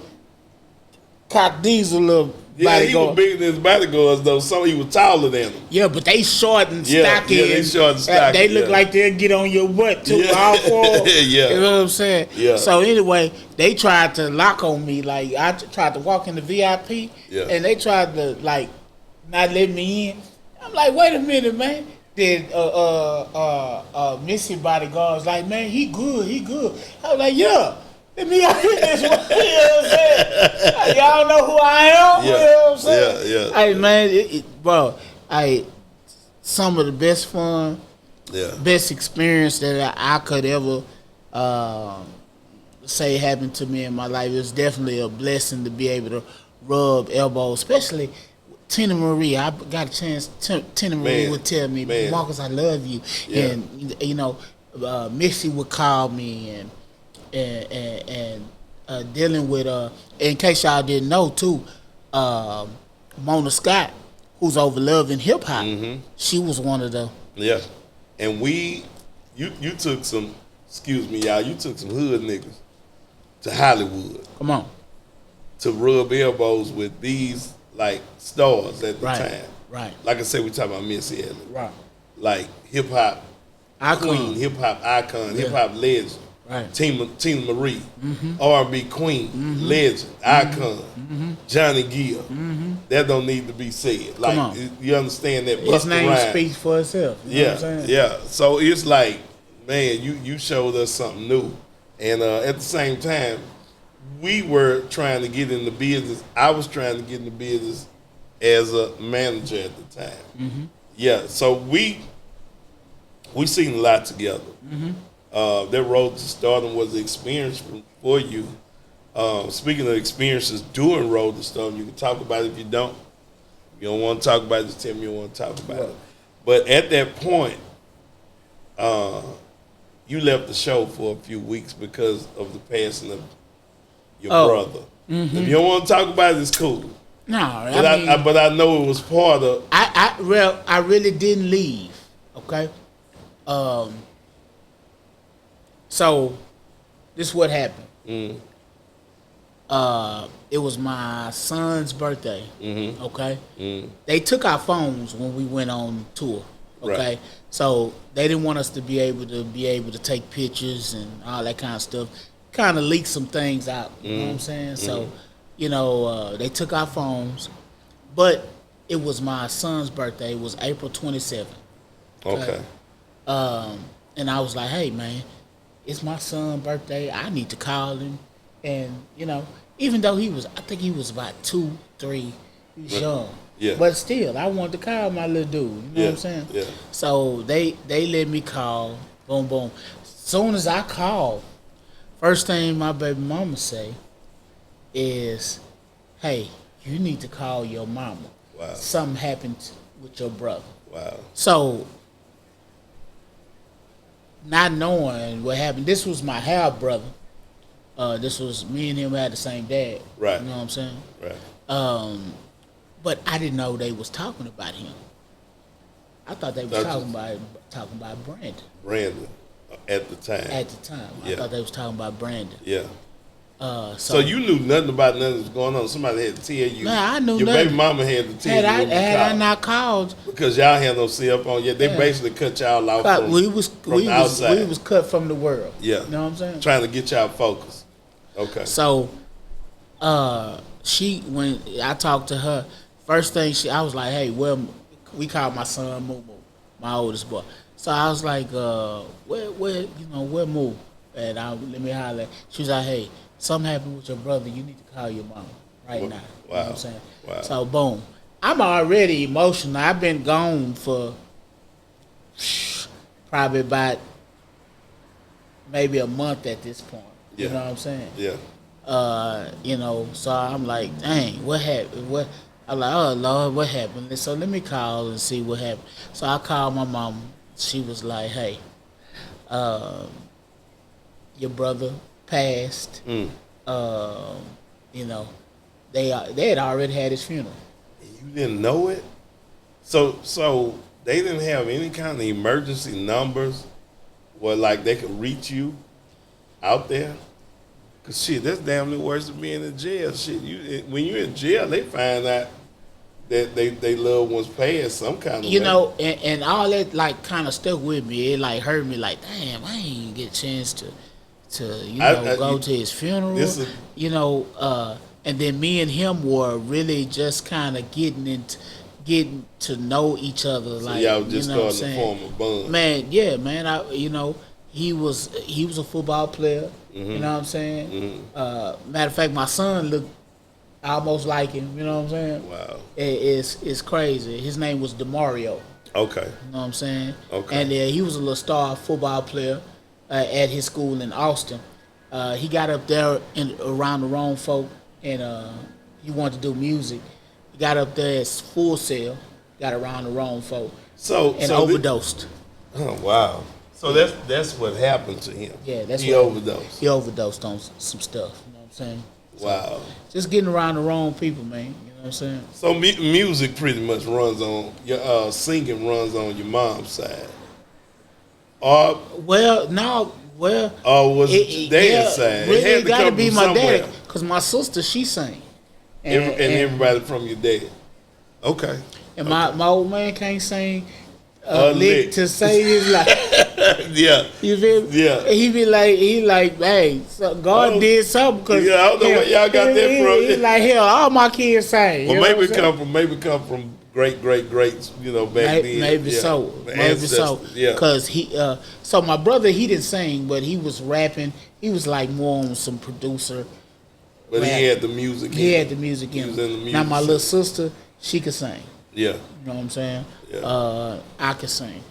B: cock diesel little
C: Yeah, he was
B: bodyguards.
C: bigger than his bodyguards though. So he was taller than them.
B: Yeah, but they short and stocky.
C: Yeah, they short and stocky.
B: They look like they'll get on your butt too.
C: Yeah.
B: All 4.
C: Yeah.
B: You know what I'm saying?
C: Yeah.
B: So anyway, they tried to lock on me. Like I tried to walk in the VIP,
C: Yeah.
B: and they tried to like not let me in. I'm like, wait a minute, man. Then Missy bodyguards like, man, he good. I was like, yeah. Let me up in this one. You know what I'm saying? Y'all know who I am.
C: Yeah.
B: You know what I'm saying?
C: Yeah.
B: Hey man, bro. Some of the best fun, best experience that I could ever say happened to me in my life. It was definitely a blessing to be able to rub elbows, especially Tina Marie. I got a chance. Tina Marie would tell me, Marcus, I love you.
C: Yeah.
B: And you know, Missy would call me and dealing with in case y'all didn't know too, Mona Scott, who's over Love and Hip Hop. She was one of the
C: and you took some, excuse me y'all, you took some hood niggas to Hollywood.
B: Come on.
C: To rub elbows with these like stars at the time.
B: Right.
C: Like I said, we talking about Missy Elliott.
B: Right.
C: Like hip hop queen, hip hop icon, hip hop legend.
B: Right.
C: Tina Marie, R&B queen, legend, icon, Johnny Gill. That don't need to be said. Like,
B: Come on.
C: You understand that?
B: His name speaks for itself. You know what I'm saying?
C: Yeah. So it's like, man, you showed us something new, and at the same time, we were trying to get in the business. I was trying to get in the business as a manager at the time. Yeah. So we seen a lot together. That Road to Stardom was an experience for you. Speaking of experiences during Road to Stardom, you can talk about it if you don't. If you don't want to talk about it, just tell me you don't want to talk about it. But at that point, you left the show for a few weeks because of the passing of your brother. If you don't want to talk about it, it's cool.
B: No,
C: But I know it was part of.
B: I really didn't leave. Okay. So, this is what happened. It was my son's birthday. Okay. They took our phones when we went on tour. Okay.
C: Right.
B: So they didn't want us to be able to take pictures and all that kind of stuff. Kind of leak some things out. You know what I'm saying? So, you know, they took our phones, but it was my son's birthday. It was April 27th.
C: Okay.
B: And I was like, hey man, it's my son's birthday. I need to call him. And, you know, even though I think he was about 2, 3, he was young.
C: Yeah.
B: But still, I wanted to call my little dude. You know what I'm saying?
C: Yeah.
B: So they let me call. Boom, boom. Soon as I called, first thing my baby mama say is, hey, you need to call your mama.
C: Wow.
B: Something happened with your brother.
C: Wow.
B: So, not knowing what happened, this was my half brother. This was me and him had the same dad.
C: Right.
B: You know what I'm saying?
C: Right.
B: But I didn't know they was talking about him. I thought they was talking about Brandon.
C: Brandon, at the time.
B: At the time, I thought they was talking about Brandon.
C: Yeah. So you knew nothing about nothing that was going on. Somebody had to tell you.
B: Man, I knew
C: your
B: nothing.
C: baby mama had to tell you.
B: Had I not called,
C: because y'all had no cell phone yet. They basically cut y'all out from the outside.
B: We was cut from the world.
C: Yeah.
B: You know what I'm saying?
C: Trying to get y'all focused. Okay.
B: So, when I talked to her, first thing I was like, hey, well, we called my son Moo, my oldest boy. So I was like, where Moo? And let me holler. She was like, hey, something happened with your brother. You need to call your mama right now.
C: Wow.
B: You know what I'm saying?
C: Wow.
B: So boom. I'm already emotional. I've been gone for probably about maybe a month at this point.
C: Yeah.
B: You know what I'm saying?
C: Yeah.
B: So I'm like, dang, what happened? I'm like, oh Lord, what happened? So let me call and see what happened. So I called my mom. She was like, hey, your brother passed. They had already had his funeral.
C: You didn't know it? So they didn't have any kind of emergency numbers where like they could reach you out there? Cause shit, that's damn near worse than being in jail. Shit, when you're in jail, they find out that they loved ones passed some kind of way.
B: And all that like kind of stuck with me. It like hurt me. Like, damn, I ain't get a chance to go to his funeral. And then me and him were really just kind of getting to know each other.
C: So
B: like,
C: y'all just starting to form a bond.
B: Man, yeah, man. He was a football player. Mm-hmm. You know what I'm saying? Mm-hmm. Matter of fact, my son looked almost like him. You know what I'm saying?
C: Wow.
B: It's crazy. His name was DeMario.
C: Okay.
B: You know what I'm saying?
C: Okay.
B: And he was a little star football player at his school in Austin. He got up there around the wrong folk, and he wanted to do music. He got up there at Full Sail, got around the wrong folk, and overdosed.
C: Oh wow! So that's what happened to him.
B: Yeah,
C: he overdosed.
B: He overdosed on some stuff. You know what I'm saying?
C: Wow.
B: Just getting around the wrong people, man. You know what I'm saying?
C: So music pretty much runs on your singing runs on your mom's side. Or was it dad's side?
B: Really,
C: it had to
B: gotta
C: come
B: be
C: from
B: my
C: somewhere.
B: daddy, cause my sister she sang,
C: and everybody from your dad. Okay.
B: And my old man can't sing a lick to save his life.
C: Yeah.
B: You feel me?
C: Yeah.
B: He like, hey, so God did something. Cause
C: I don't know where y'all got that from.
B: He like, hell, all my kids sang.
C: Well, maybe come from great greats, back then.
B: Maybe so.
C: Yeah.
B: Cause so my brother, he didn't sing, but he was rapping. He was like more on some producer.
C: But he had the music.
B: He had the music in him. Now my little sister, she could sing.
C: Yeah.
B: You know what I'm saying?
C: Yeah.
B: I could sing.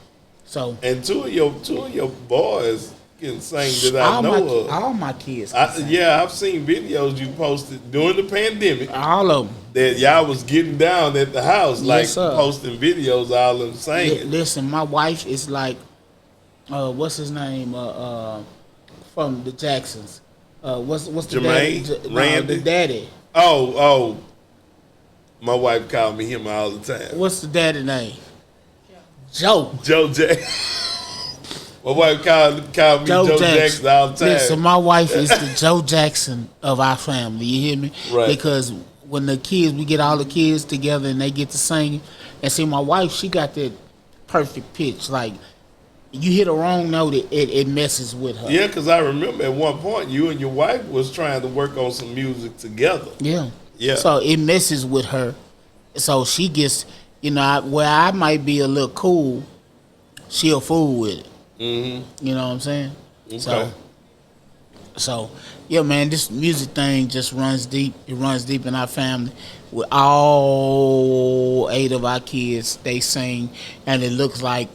B: So
C: and two of your boys can sing that I know of.
B: All my kids can sing.
C: Yeah, I've seen videos you posted during the pandemic.
B: All of them.
C: That y'all was getting down at the house, posting videos, all of them singing.
B: Listen, my wife is like, what's his name? From the Jacksons. What's the
C: Jermaine?
B: daddy?
C: Randy?
B: The daddy.
C: Oh. My wife called me him all the time.
B: What's the daddy name? Joe Jackson.
C: My wife called me Joe Jackson all the time.
B: Listen, my wife is the Joe Jackson of our family. You hear me?
C: Right.
B: Because when we get all the kids together and they get to sing, and see, my wife, she got that perfect pitch. Like, you hit a wrong note, it messes with her.
C: Yeah, because I remember at one point you and your wife was trying to work on some music together.
B: Yeah.
C: Yeah.
B: So it messes with her. So she gets, where I might be a little cool, she'll fool with it. Mm-hmm. You know what I'm saying?
C: Okay.
B: So, yeah, man, this music thing just runs deep. It runs deep in our family. With all 8 of our kids, they sing, and it looks like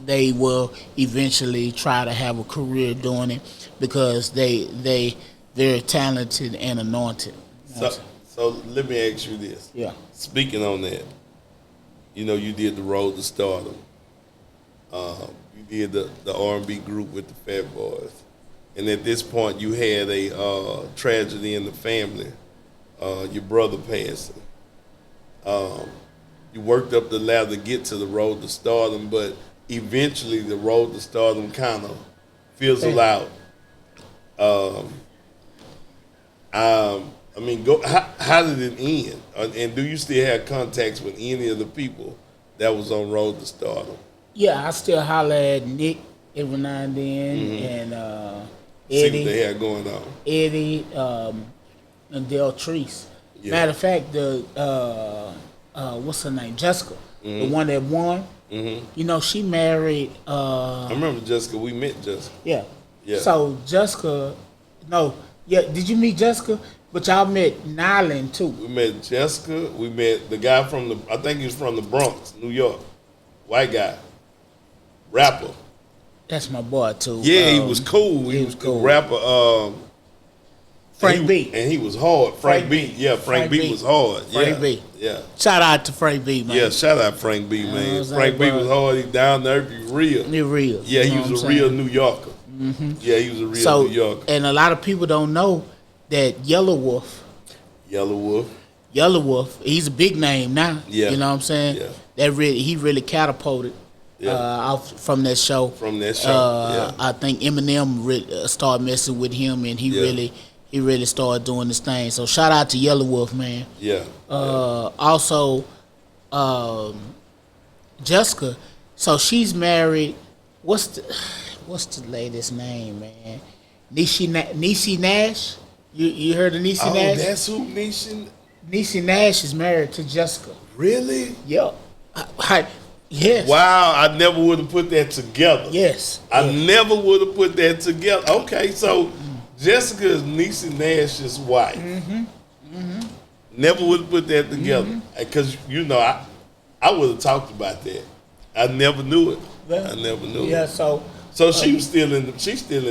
B: they will eventually try to have a career doing it because they're talented and anointed.
C: So let me ask you this.
B: Yeah.
C: Speaking on that, you did the Road to Stardom. You did the R&B group with the Fat Boys. And at this point, you had a tragedy in the family. Your brother passing. You worked up the ladder to get to the Road to Stardom, but eventually the Road to Stardom kind of fizzled out. I mean, how did it end? And do you still have contacts with any of the people that was on Road to Stardom?
B: Yeah, I still holler at Nick every now and then, and
C: See
B: Eddie.
C: what they had going on.
B: Eddie, and Deltrice.
C: Yeah.
B: Matter of fact, the what's her name, Jessica, the one that won. You know, she married.
C: I remember Jessica. We met Jessica.
B: Yeah.
C: Yeah.
B: So Jessica, no, yeah. Did you meet Jessica? But y'all met Nyland too.
C: We met Jessica. We met the guy from I think he was from the Bronx, New York. White guy. Rapper.
B: That's my boy too.
C: Yeah, he was cool. He was cool. Rapper.
B: Frank B.
C: And he was hard. Frank B. Yeah, Frank B was hard.
B: Frank B.
C: Yeah.
B: Shout out to Frank B, man.
C: Yeah, shout out Frank B, man. Frank B was hard. He down there. He real.
B: He real.
C: Yeah, he was a real New Yorker. Yeah, he was a real New Yorker.
B: And a lot of people don't know that Yellow Wolf, he's a big name now.
C: Yeah.
B: You know what I'm saying?
C: Yeah.
B: He really catapulted off from that show. I think Eminem started messing with him, and he really started doing this thing. So shout out to Yellow Wolf, man.
C: Yeah.
B: Also, Jessica. So she's married. What's the latest name, man? Niecy Nash. You heard of Niecy Nash?
C: Oh, that's who Niecy.
B: Niecy Nash is married to Jessica.
C: Really?
B: Yep. Yes.
C: Wow, I never would have put that together.
B: Yes.
C: I never would have put that together. Okay, so Jessica is Niecy Nash's wife. Never would have put that together. Because, you know, I would have talked about that. I never knew it.
B: Yeah.
C: I never knew it.
B: Yeah,
C: So she was she's still in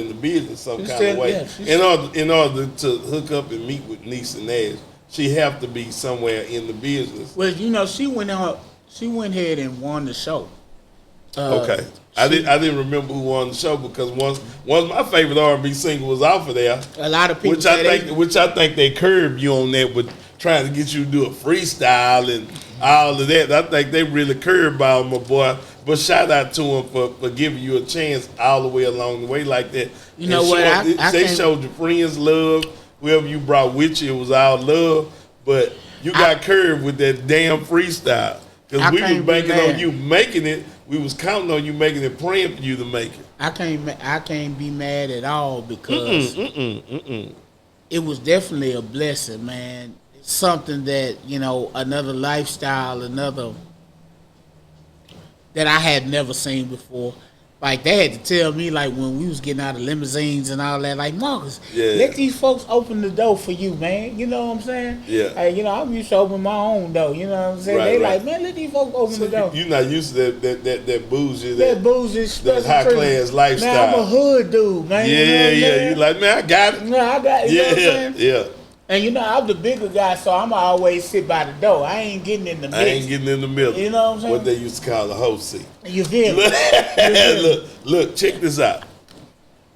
C: the business some kind of way.
B: Yeah,
C: in order to hook up and meet with Niecy Nash, she have to be somewhere in the business.
B: Well, you know, she went ahead and won the show.
C: Okay. I didn't remember who won the show because once my favorite R&B single was off of there.
B: A lot of people
C: which I think they curbed you on that with trying to get you to do a freestyle and all of that. I think they really curveballed my boy. But shout out to him for giving you a chance all the way along the way like that.
B: You know what?
C: They showed your friends love. Whoever you brought with you, it was all love. But you got curved with that damn freestyle. Because we was banking on you making it. We was counting on you making it, praying for you to make it.
B: I can't be mad at all because it was definitely a blessing, man. It's something that, you know, another lifestyle, that I had never seen before. Like, they had to tell me, like, when we was getting out of limousines and all that, like, Marcus, let these folks open the door for you, man. You know what I'm saying?
C: Yeah.
B: Hey, you know, I'm used to open my own door. You know what I'm saying? Right, like, man, let these folks open the door.
C: You're not used to that bougie,
B: that
C: high class lifestyle.
B: Man, I'm a hood dude, man.
C: Yeah. You like, man, I got it.
B: No, I got it. You know what I'm saying?
C: Yeah.
B: And, you know, I'm the bigger guy, so I'm always sit by the door. I ain't getting in the middle. You know what I'm saying?
C: What they used to call the host seat.
B: You feel me?
C: Look, check this out.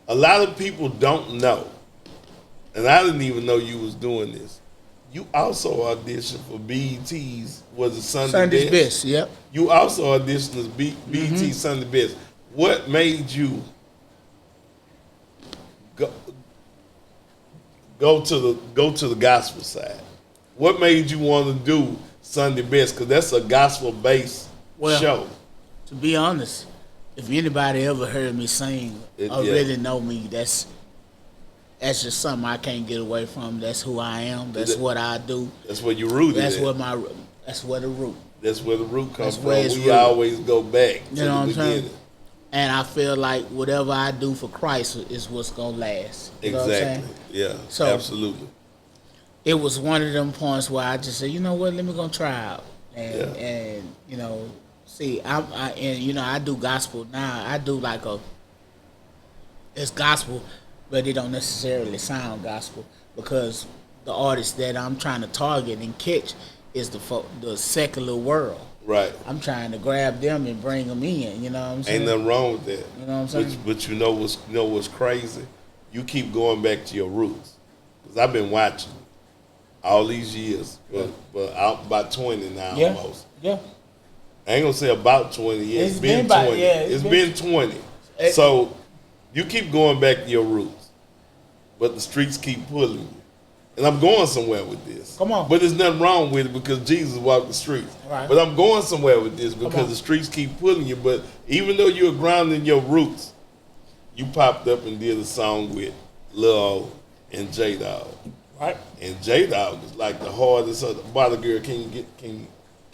C: A lot of people don't know, and I didn't even know you was doing this. You also auditioned for BET's, was it Sunday
B: Best? Yep.
C: You also auditioned as BET Sunday Best. What made you go to the gospel side? What made you want to do Sunday Best? Because that's a gospel based show.
B: To be honest, if anybody ever heard me sing or really know me, that's just something I can't get away from. That's who I am. That's what I do.
C: That's where you rooted.
B: That's where the root.
C: That's where the root comes from.
B: We
C: rooted. Always go back to
B: the beginning.
C: Saying?
B: And I feel like whatever I do for Christ is what's gonna last. You know what I'm saying?
C: Yeah.
B: So,
C: absolutely.
B: It was one of them points where I just said, you know what, let me go try out. And you know, see, I do gospel now. I do like it's gospel, but it don't necessarily sound gospel because the artists that I'm trying to target and catch is the secular world.
C: Right.
B: I'm trying to grab them and bring them in. You know what I'm saying?
C: Ain't nothing wrong with that.
B: You know what I'm saying?
C: But you know what's crazy? You keep going back to your roots. Because I've been watching all these years, but out about 20 now almost.
B: Yeah.
C: I ain't gonna say about 20 years. It's been 20. It's been 20. So you keep going back to your roots, but the streets keep pulling you. and I'm going somewhere with this.
B: Come on.
C: But there's nothing wrong with it because Jesus walked the streets.
B: Right.
C: But I'm going somewhere with this because the streets keep pulling you. But even though you're grounded in your roots, you popped up and did a song with Lil O and J Dog.
B: Right.
C: And J Dog is like the hardest of the bottle girl. Can you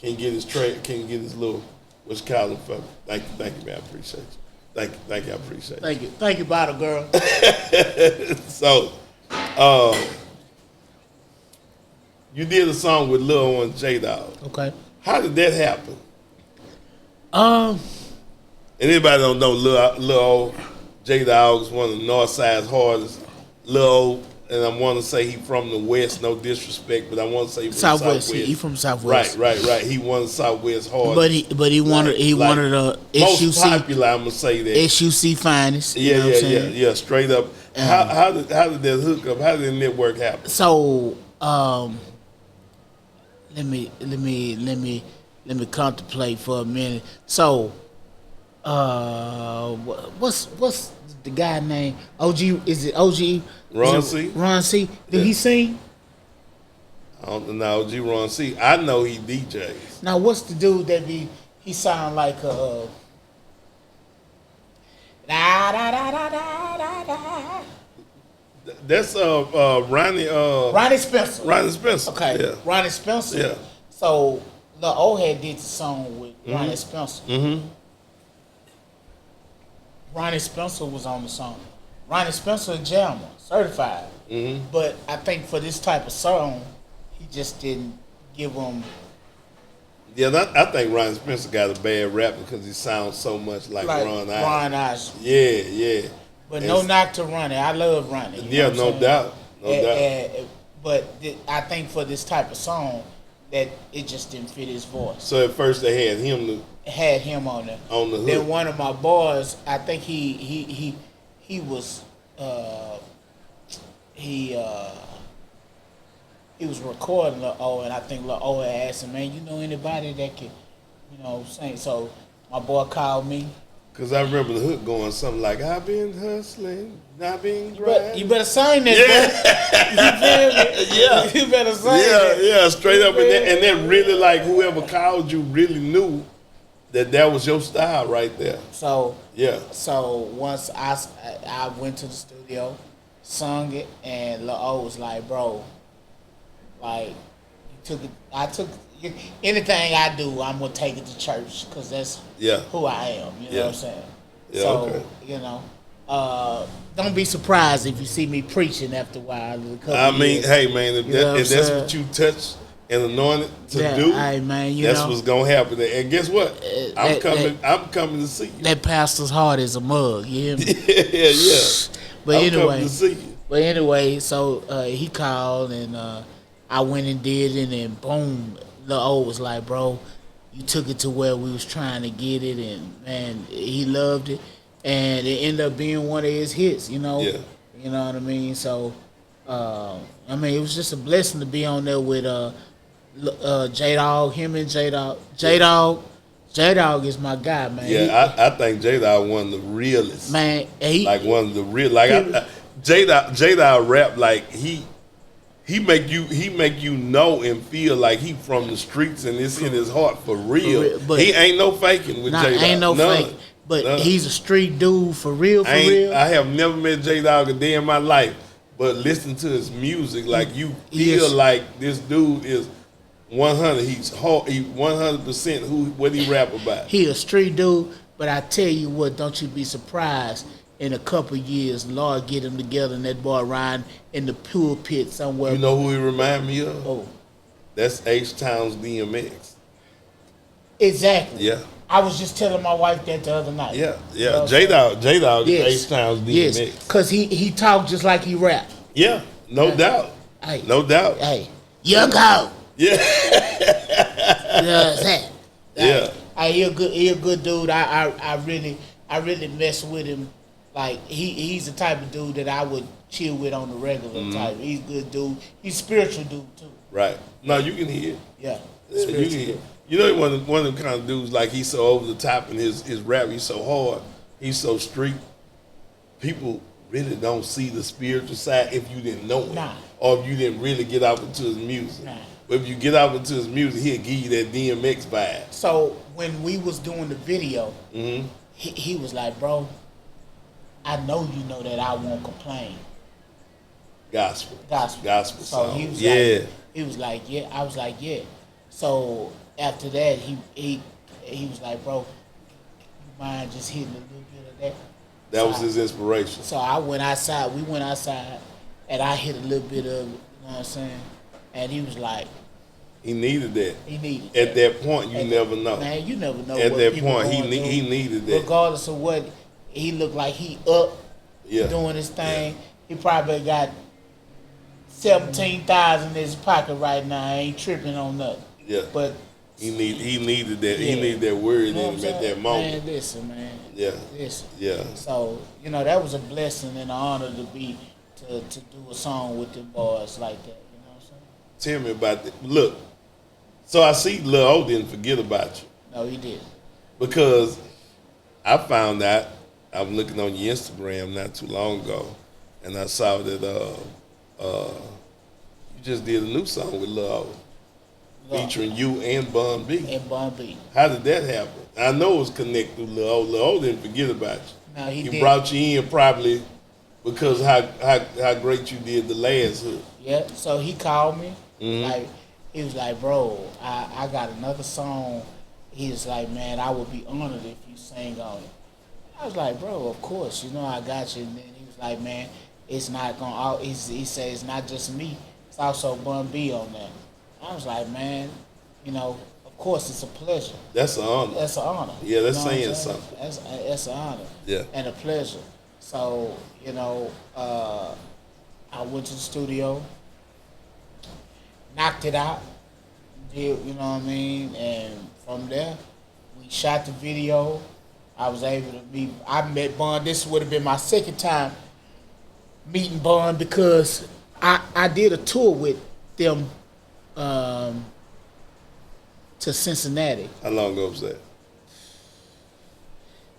C: get his trade? Can you get his little what's called for me? Thank you, man. I appreciate you. Thank you, I appreciate you.
B: Thank you, bottle girl.
C: So, you did a song with Lil O and J Dog.
B: Okay.
C: How did that happen? And anybody don't know Lil O, J Dog is one of the North Side's hardest. Lil O, and I want to say he from the West, no disrespect, but I want to say he from Southwest.
B: He from Southwest.
C: Right. He won Southwest hard.
B: But he wanted the
C: most popular. I'm gonna say that
B: SUC finest. Yeah.
C: Straight up. How did that hook up? How did the network happen?
B: So let me contemplate for a minute. So what's the guy name? OG? Is it OG?
C: Ron C.
B: Ron C. Did he sing?
C: I don't know. OG Ron C. I know he DJs.
B: Now what's the dude that he sound like da da da da da da da.
C: That's Ronnie
B: Spencer.
C: Ronnie Spencer.
B: Okay.
C: Yeah.
B: Ronnie Spencer.
C: Yeah.
B: So the old head did the song with Ronnie Spencer.
C: Mm-hmm.
B: Ronnie Spencer was on the song. Ronnie Spencer a jammer, certified.
C: Mm-hmm.
B: But I think for this type of song, he just didn't give him.
C: Yeah, I think Ronnie Spencer got a bad rap because he sounds so much like Ron Isley. Yeah.
B: But no knock to Ronnie. I love Ronnie.
C: Yeah, no doubt.
B: But I think for this type of song, that it just didn't fit his voice.
C: So at first they had him
B: on there.
C: On the hook.
B: Then one of my boys, I think he was recording Lil O, and I think Lil O had asked him, man, you know anybody that can, sing? So my boy called me.
C: Because I remember the hook going something like, I've been hustling, I've been grinding.
B: You better sing that,
C: Yeah.
B: You better sing that.
C: Yeah, straight up. And that really, like, whoever called you really knew that was your style right there.
B: So,
C: yeah.
B: So once I went to the studio, sung it, and Lil O was like, bro, like, anything I do, I'm gonna take it to church because that's who I am. You know what I'm saying?
C: Yeah,
B: so don't be surprised if you see me preaching after a while.
C: Hey man, if that's what you touch and anointed to do,
B: hey, man,
C: that's what's gonna happen. And guess what? I'm coming to see you.
B: That pastor's heart is a mug. You hear me?
C: yeah.
B: But
C: I'm
B: anyway,
C: coming to see you.
B: But anyway, so he called and I went and did it, and boom, Lil O was like, bro, you took it to where we was trying to get it, and man, he loved it, and it ended up being one of his hits, you know?
C: Yeah.
B: You know what I mean? So, it was just a blessing to be on there with J-Dog, him and J-Dog. J-Dog is my guy, man.
C: Yeah, I think J-Dog one of the realest.
B: Man,
C: one of the real, J-Dog rap like he make you know and feel like he from the streets and it's in his heart for real. But he ain't no faking with J-Dog.
B: Ain't no fake. But he's a street dude for real.
C: I have never met J-Dog a day in my life, but listen to his music, like you feel like this dude is 100. He's 100% what he rap about.
B: He a street dude, but I tell you what, don't you be surprised. In a couple of years, Lord get him together and that boy riding in the pulpit somewhere.
C: You know who he remind me of?
B: Oh.
C: That's H-Town's DMX.
B: Exactly.
C: Yeah.
B: I was just telling my wife that the other night.
C: Yeah. J-Dog is H-Town's DMX.
B: Yes, because he talked just like he rap.
C: Yeah, no doubt.
B: Hey.
C: No doubt.
B: Hey, young hoe.
C: Yeah.
B: You know what I'm saying?
C: Yeah.
B: Hey, he a good dude. I really mess with him. Like he's the type of dude that I would chill with on the regular type. He's a good dude. He's a spiritual dude too.
C: Right. No, you can hear.
B: Yeah.
C: You can hear. You know, one of them kind of dudes, like he's so over the top in his rap. He's so hard. He's so street. People really don't see the spiritual side if you didn't know him.
B: Nah.
C: Or if you didn't really get out into his music.
B: Nah.
C: But if you get out into his music, he'll give you that DMX vibe.
B: So when we was doing the video, he was like, bro, I know you know that I won't complain.
C: Gospel
B: So
C: song.
B: he was
C: yeah.
B: he was like, yeah. I was like, yeah. So after that, he was like, bro, you mind just hitting a little bit of that?
C: That was his inspiration.
B: So I went outside. We went outside, and I hit a little bit of it. You know what I'm saying? And he was like,
C: he needed that.
B: he needed
C: At that point, you never know.
B: Man, you never know.
C: At
B: what
C: that
B: people
C: point, he
B: going through.
C: needed that.
B: Regardless of what, he looked like he up doing his thing. He probably got 17,000 in his pocket right now. I ain't tripping on nothing.
C: Yeah.
B: But
C: he needed that.
B: Yeah.
C: He needed that word
B: you know
C: in
B: what
C: him
B: I'm
C: at
B: saying?
C: that moment.
B: Man, listen, man.
C: Yeah.
B: Listen.
C: Yeah.
B: So, you know, that was a blessing and an honor to be to do a song with them boys like that. You know what I'm saying?
C: Tell me about that. Look, so I see Lil O didn't forget about you.
B: No, he didn't.
C: Because I found out, I'm looking on your Instagram not too long ago, and I saw that you just did a new song with Lil O, featuring you and Bun B.
B: And Bun B.
C: How did that happen? I know it was connected to Lil O. Lil O didn't forget about you.
B: No, he did.
C: Brought you in probably because how great you did the last hook.
B: Yeah, so he called me. Like, he was like, bro, I got another song. He was like, man, I would be honored if you sang on it. I was like, bro, of course, you know I got you. And then he was like, man, it's not going to, he said, it's not just me. It's also Bun B on there. I was like, man, you know, of course it's a pleasure.
C: That's an honor.
B: That's an honor.
C: Yeah, that's
B: You know
C: saying
B: what I'm
C: something.
B: That's an honor.
C: Yeah.
B: And a pleasure. So, you know, I went to the studio, knocked it out, did, you know what I mean? And from there, we shot the video. I was able to I met Bun. This would have been my second time meeting Bun because I did a tour with them to Cincinnati.
C: How long ago was that?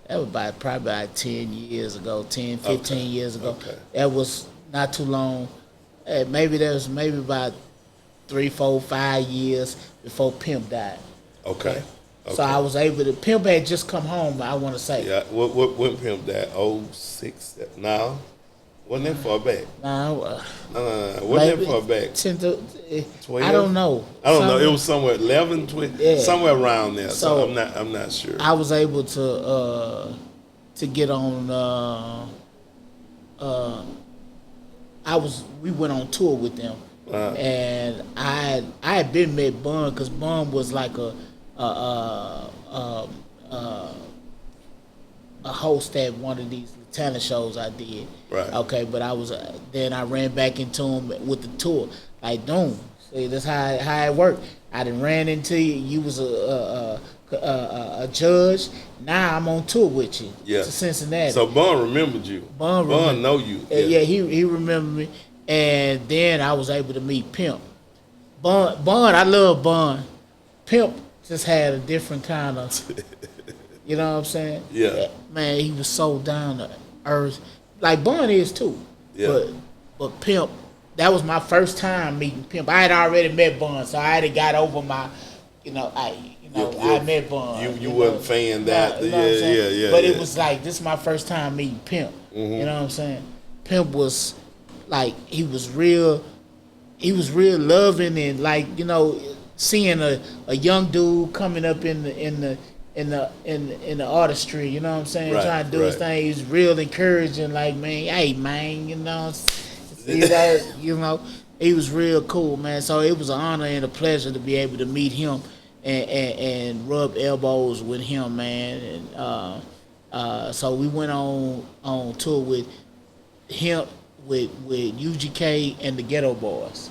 B: That was probably about 10 years ago, 10, 15 years ago.
C: Okay.
B: That was not too long. Maybe about 3, 4, 5 years before Pimp died.
C: Okay.
B: So I was able to, Pimp had just come home, I want to say.
C: Yeah, when Pimp died? 06? No. Wasn't that far back?
B: No.
C: No. Wasn't that far back?
B: 10 to,
C: 12?
B: I don't know.
C: I don't know. It was somewhere 11, 12, somewhere around there. So I'm not sure.
B: I was able to get on, we went on tour with them. And I had been met Bun because Bun was like a host at one of these talent shows I did.
C: Right.
B: Okay, but I was then I ran back into him with the tour. Like, boom. See, that's how it worked. I done ran into you. You was a judge. Now I'm on tour with you.
C: Yeah.
B: To Cincinnati.
C: So Bun remembered you.
B: Bun
C: know you.
B: Yeah, he remembered me. And then I was able to meet Pimp. Bun, I love Bun. Pimp just had a different kind of, you know what I'm saying?
C: Yeah.
B: Man, he was so down to earth. Like Bun is too.
C: Yeah.
B: But Pimp, that was my first time meeting Pimp. I had already met Bun, so I had got over my, I met Bun.
C: You wasn't fanned out. Yeah.
B: But it was like, this is my first time meeting Pimp. You know what I'm saying? Pimp was like, he was real loving and like, seeing a young dude coming up in the artistry, you know what I'm saying?
C: Right,
B: trying to do his thing. He's real encouraging, like, man, hey man, he was real cool, man. So it was an honor and a pleasure to be able to meet him and rub elbows with him, man. And so we went on tour with him, with UGK and the Ghetto Boys.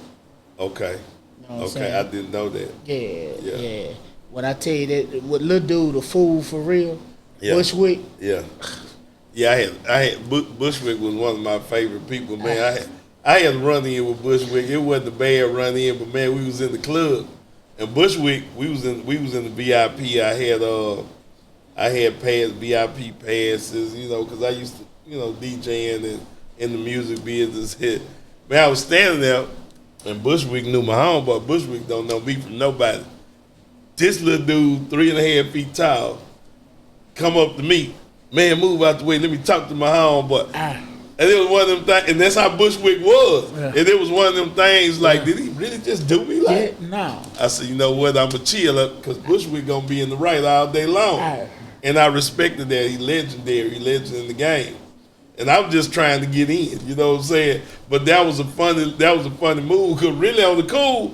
C: Okay.
B: You know what I'm
C: Okay,
B: saying?
C: I didn't know that.
B: Yeah. When I tell you that, what little dude, the fool for real, Bushwick.
C: Yeah. Yeah, I had Bushwick was one of my favorite people, man. I had a run in with Bushwick. It wasn't a bad run in, but man, we was in the club, and Bushwick, we was in the VIP. I had VIP passes, because I used to, DJing and in the music business hit. Man, I was standing there, and Bushwick knew my homeboy. Bushwick don't know me from nobody. This little dude, 3.5 feet tall, come up to me. Man, move out the way. Let me talk to my homeboy. And it was one of them things, and that's how Bushwick was. Yeah. And it was one of them things like, did he really just do me like?
B: Yeah, no.
C: I said, you know what? I'm a chill because Bushwick gonna be in the right all day long. And I respected that. He legendary. He legend in the game. And I'm just trying to get in. You know what I'm saying? But that was a funny move. Cause really on the cool,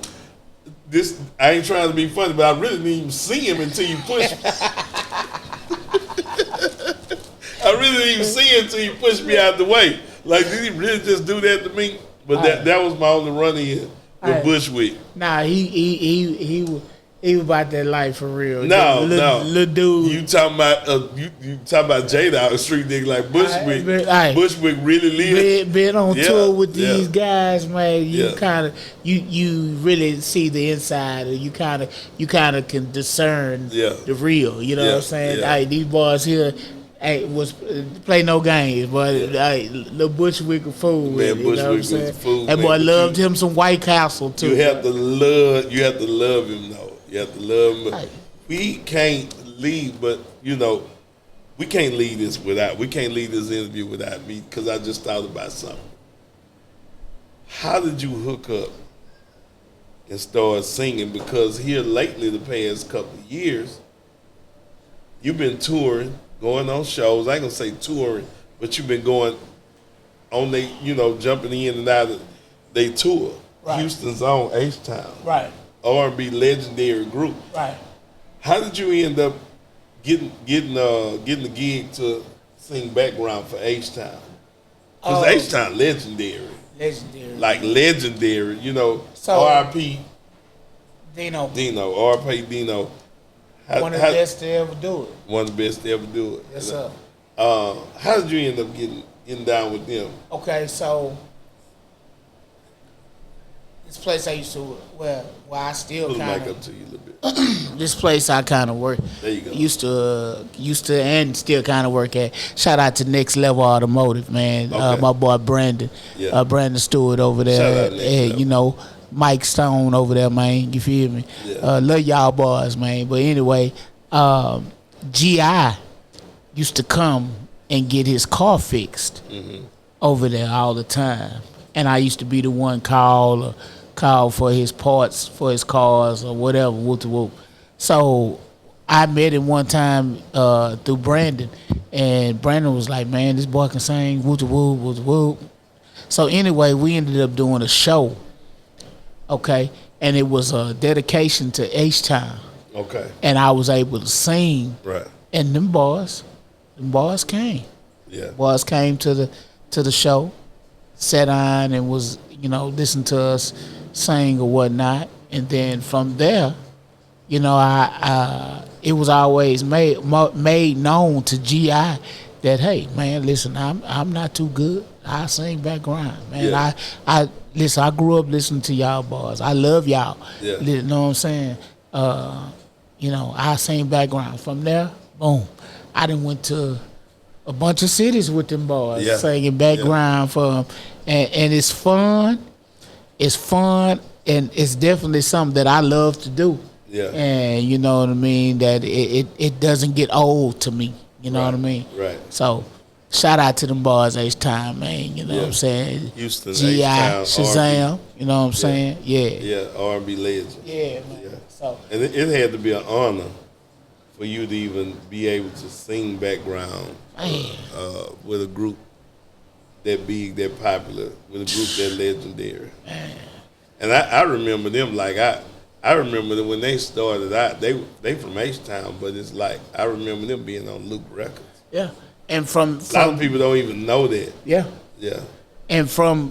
C: I ain't trying to be funny, but I really didn't even see him until you pushed me. I really didn't even see him until you pushed me out the way. Like, did he really just do that to me? But that was my only run-in with Bushwick.
B: Nah, he was about that life for real.
C: No.
B: Little dude.
C: You talking about Jada out the street nigga like Bushwick. Bushwick really lived.
B: Been on tour with these guys, man. You kind of you really see the inside, or you kind of can discern the real. You know what I'm saying?
C: Yeah.
B: These boys here. Was play no games, but little Bushwick a fool.
C: Man,
B: you know
C: Bushwick was a fool.
B: That boy loved him some White Castle too.
C: You have to love him though. You have to love him. Right. We can't leave, but we can't leave this interview without me, because I just thought about something. How did you hook up and start singing? Because here lately, the past couple of years, you've been touring, going on shows. I ain't gonna say touring, but you've been going on jumping in and out of they tour. Right. Houston's own H-Town.
B: Right.
C: R&B legendary group.
B: Right.
C: How did you end up getting the gig to sing background for H-Town? Because H-Town legendary.
B: Legendary.
C: Like legendary,
B: So,
C: R.I.P.
B: Dino.
C: R.I.P. Dino.
B: One of the best to ever do it.
C: One of the best to ever do it.
B: Yes, sir.
C: How did you end up getting down with them?
B: Okay, so this place I used to, where I still kind of.
C: Put the mic up to you a little bit.
B: This place I kind of work.
C: There you go. Used
B: to and still kind of work at. Shout out to Next Level Automotive, man.
C: Okay.
B: My boy Brandon.
C: Yeah.
B: Brandon Stewart over there.
C: Shout out
B: Mike Stone over there, man. You feel me?
C: Yeah.
B: Love y'all boys, man. But anyway, G.I. used to come and get his car fixed over there all the time. And I used to be the one call for his parts for his cars or whatever, whoop-de-whoop. So I met him one time through Brandon, and Brandon was like, man, this boy can sing, whoop-de-whoop, whoop-de-whoop. So anyway, we ended up doing a show, okay? And it was a dedication to H-Town.
C: Okay.
B: And I was able to sing.
C: Right.
B: And them boys came.
C: Yeah.
B: Boys came to the show, sat on and was, listening to us sing or whatnot. And then from there, it was always made known to G.I. that, hey, man, listen, I'm not too good. I sing background, man.
C: Yeah.
B: I listen. I grew up listening to y'all boys. I love y'all.
C: Yeah.
B: You know what I'm saying? I sing background. From there, boom, I done went to a bunch of cities with them boys singing background for them, and it's fun. It's fun, and it's definitely something that I love to do.
C: Yeah.
B: And you know what I mean, that it doesn't get old to me. You know what I mean?
C: Right.
B: So shout out to them boys H-Time, man. You know what I'm saying?
C: Houston,
B: G.I.,
C: H-Town,
B: Shazam.
C: R&B.
B: You know what I'm saying? Yeah.
C: Yeah, R&B legend.
B: Yeah, man.
C: Yeah.
B: So
C: And it had to be an honor for you to even be able to sing background with a group that big, that popular, with a group that legendary.
B: Man.
C: And I remember them like I remember that when they started out, they from H-Town, but it's like I remember them being on Luke Records.
B: yeah. And from
C: A lot of people don't even know that.
B: yeah.
C: Yeah.
B: And from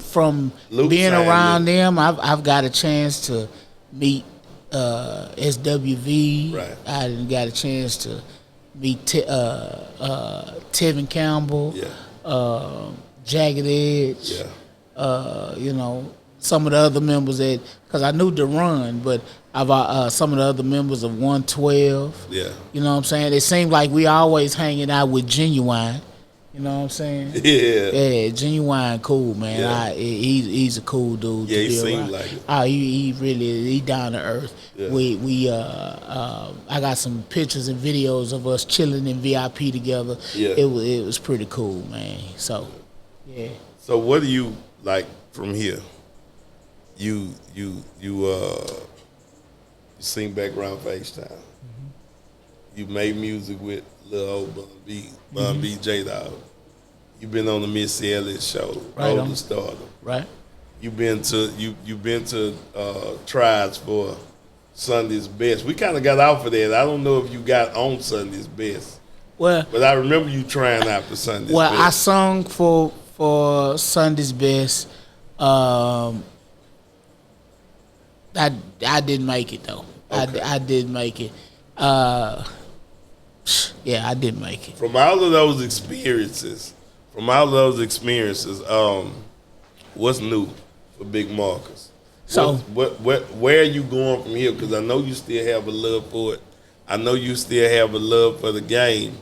C: Luke
B: being
C: signed
B: around
C: it.
B: them, I've got a chance to meet SWV.
C: Right.
B: I done got a chance to meet Tevin Campbell.
C: Yeah.
B: Jagged Edge.
C: Yeah.
B: Some of the other members because I knew the run, but I've some of the other members of 112.
C: Yeah.
B: You know what I'm saying? It seemed like we always hanging out with Genuine. You know what I'm saying?
C: Yeah.
B: Yeah, Genuine cool, man.
C: Yeah.
B: He's a cool dude.
C: Yeah,
B: to
C: he
B: be
C: seemed
B: around.
C: like it.
B: He really he down to earth.
C: Yeah.
B: I got some pictures and videos of us chilling in VIP together.
C: Yeah.
B: It was pretty cool, man. So, yeah.
C: So what do you like from here? You sing background FaceTime.
B: Mm-hmm.
C: You made music with Lil old Bun B, J Dog. You've been on the Missy Elliott show,
B: Right
C: Road
B: on.
C: to Stardom.
B: Right.
C: You've been to tries for Sunday's Best. We kind of got off of that. I don't know if you got on Sunday's Best,
B: Well,
C: but I remember you trying out for Sunday's Best.
B: I sung for Sunday's Best. I didn't make it though.
C: Okay.
B: I did make it. Yeah, I did make it.
C: From all of those experiences, what's new for Big Marcus?
B: So-
C: where are you going from here? Because I know you still have a love for it. I know you still have a love for the game.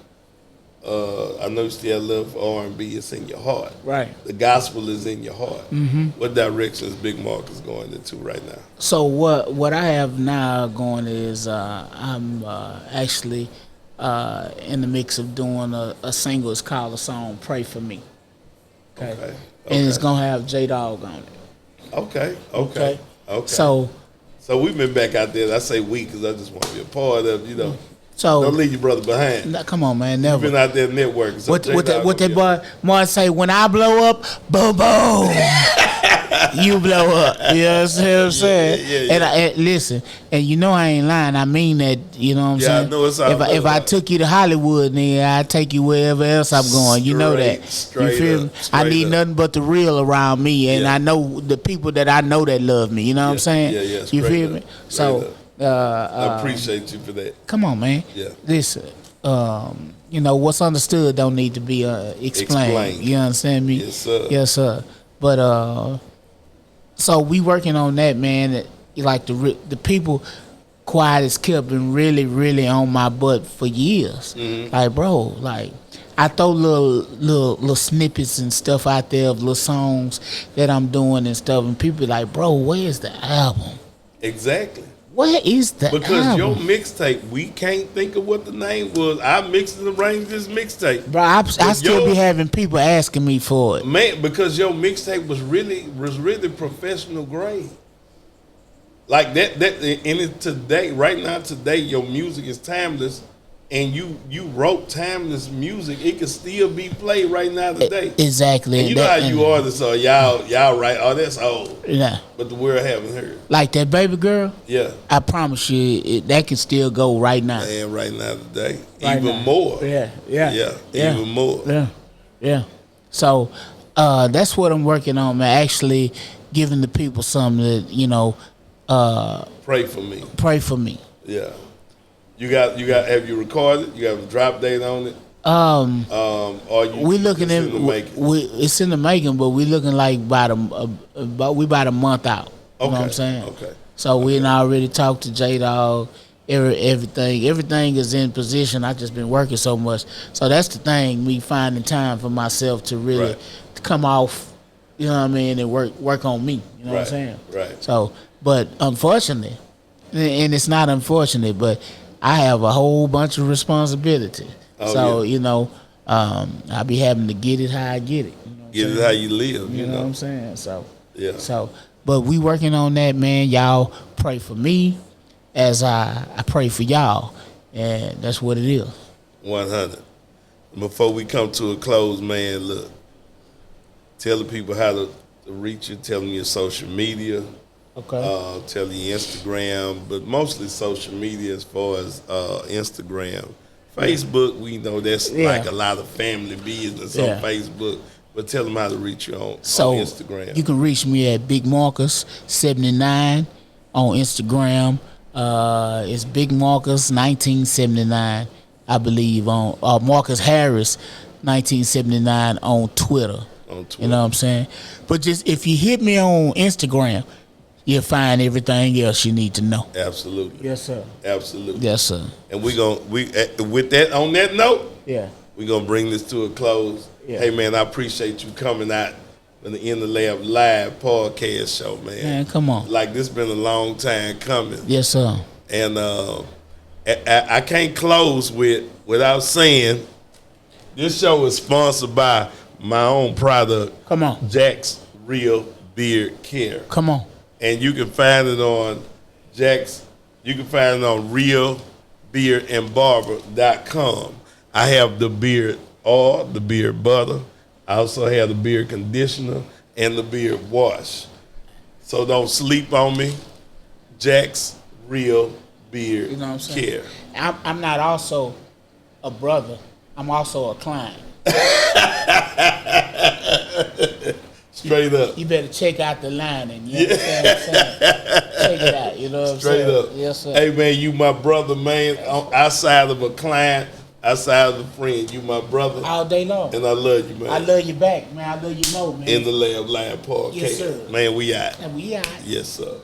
C: I know you still have love for R&B. It's in your heart.
B: Right.
C: The gospel is in your heart. Mm-hmm. What direction is Big Marcus going into right now?
B: So what I have now going is I'm actually in the mix of doing a single. It's called a song "Pray for Me."
C: Okay.
B: And it's gonna have J Dog on it.
C: Okay.
B: So
C: we've been back out there. I say we because I just want to be a part of, don't
B: so
C: leave your brother behind.
B: come on, man,
C: You've
B: never.
C: been out there networking. So
B: What
C: J-Dog
B: that
C: gonna
B: boy Martin say? When I blow up, boom boom, you blow up. You know what I'm saying?
C: Yeah.
B: And listen, and you know I ain't lying. I mean that. You know what I'm
C: Yeah, I
B: saying?
C: know it's all
B: if I
C: good.
B: took you to Hollywood, nigga, I take you wherever else I'm going. You know that.
C: Straight
B: You feel
C: up,
B: me?
C: straight
B: I need
C: up.
B: nothing but the real around me, and
C: Yeah.
B: I know the people that I know that love me. You know what I'm saying?
C: Yeah,
B: You
C: straight
B: feel
C: up,
B: me?
C: straight
B: So.
C: up. I appreciate you for that.
B: Come on, man.
C: Yeah.
B: Listen, what's understood don't need to be explained.
C: Explained.
B: You understand me?
C: Yes, sir.
B: Yes, sir. But so we working on that, man. Like the people, quiet as kept, been really, really on my butt for years.
C: Mm-hmm.
B: Like, bro, like I throw little snippets and stuff out there of little songs that I'm doing and stuff, and people be like, bro, where's the album?
C: Exactly.
B: Where is the
C: Because
B: album?
C: your mixtape, we can't think of what the name was. I mixed and arranged this mixtape.
B: Bro, I still be having people asking me for it.
C: Man, because your mixtape was really professional grade. Like that and it today, right now today, your music is timeless, and you wrote timeless music. It can still be played right now today.
B: Exactly.
C: And you know how you artists are, y'all right, oh that's old.
B: Yeah.
C: But the world haven't heard.
B: Like that baby girl,
C: Yeah.
B: I promise you that can still go right now.
C: And right now today.
B: Right
C: even
B: now.
C: more.
B: Yeah.
C: Even more.
B: Yeah. So that's what I'm working on, man. Actually giving the people something that,
C: Pray for me.
B: pray for me.
C: Yeah. You got have you recorded? You have a drop date on it? Or you
B: We looking
C: it's
B: at
C: in the making?
B: it's in the making, but we looking like about a month out. You know what I'm saying?
C: Okay.
B: So we done already talked to J Dog. Everything is in position. I just been working so much. So that's the thing. Me finding time for myself to really
C: Right.
B: to come off. You know what I mean? And work on me. You know what I'm
C: Right,
B: saying?
C: right.
B: So, but unfortunately, and it's not unfortunate, but I have a whole bunch of responsibility.
C: Oh,
B: So
C: yeah.
B: I be having to get it how I get it. You know what I'm
C: Get
B: saying?
C: it how you live,
B: You know what I'm saying? So
C: Yeah.
B: So, but we working on that, man. Y'all pray for me as I pray for y'all, and that's what it is.
C: 100. Before we come to a close, man, look. Tell the people how to reach you. Tell them your social media.
B: Okay.
C: Tell your Instagram, but mostly social media as far as Instagram. Facebook, we know that's
B: Yeah.
C: like a lot of family business
B: Yeah.
C: on Facebook. But tell them how to reach you on
B: So
C: Instagram.
B: you can reach me at Big Marcus 79 on Instagram. It's Big Marcus 1979, I believe, on Marcus Harris 1979 on Twitter. You know what I'm saying? But just if you hit me on Instagram, you'll find everything else you need to know.
C: Absolutely.
B: Yes, sir.
C: Absolutely.
B: Yes, sir.
C: And with that, on that note,
B: Yeah.
C: we're gonna bring this to a close.
B: Yeah.
C: Hey, man, I appreciate you coming out in the In the Lab live podcast show, man.
B: Man, come on.
C: Like, this been a long time coming.
B: Yes, sir.
C: And I can't close without saying this show is sponsored by my own product.
B: Come on.
C: Jack's Real Beard Care.
B: Come on.
C: And you can find it on realbeardandbarber.com. I have the beard oil, the beard butter. I also have the beard conditioner and the beard wash. So don't sleep on me. Jack's Real Beard
B: You know what I'm saying?
C: Care.
B: I'm not also a brother. I'm also a client.
C: Straight up.
B: You better check out the line and you understand what I'm saying? Check it out. You know what I'm
C: Straight
B: saying?
C: up.
B: Yes, sir.
C: Hey, man, you my brother, man. Outside of a client, outside of a friend, you my brother.
B: All day long.
C: And I love you, man.
B: I love you back, man. I love you more, man.
C: In the Lab Live Podcast.
B: Yes, sir.
C: Man, we out.
B: And we out.
C: Yes, sir.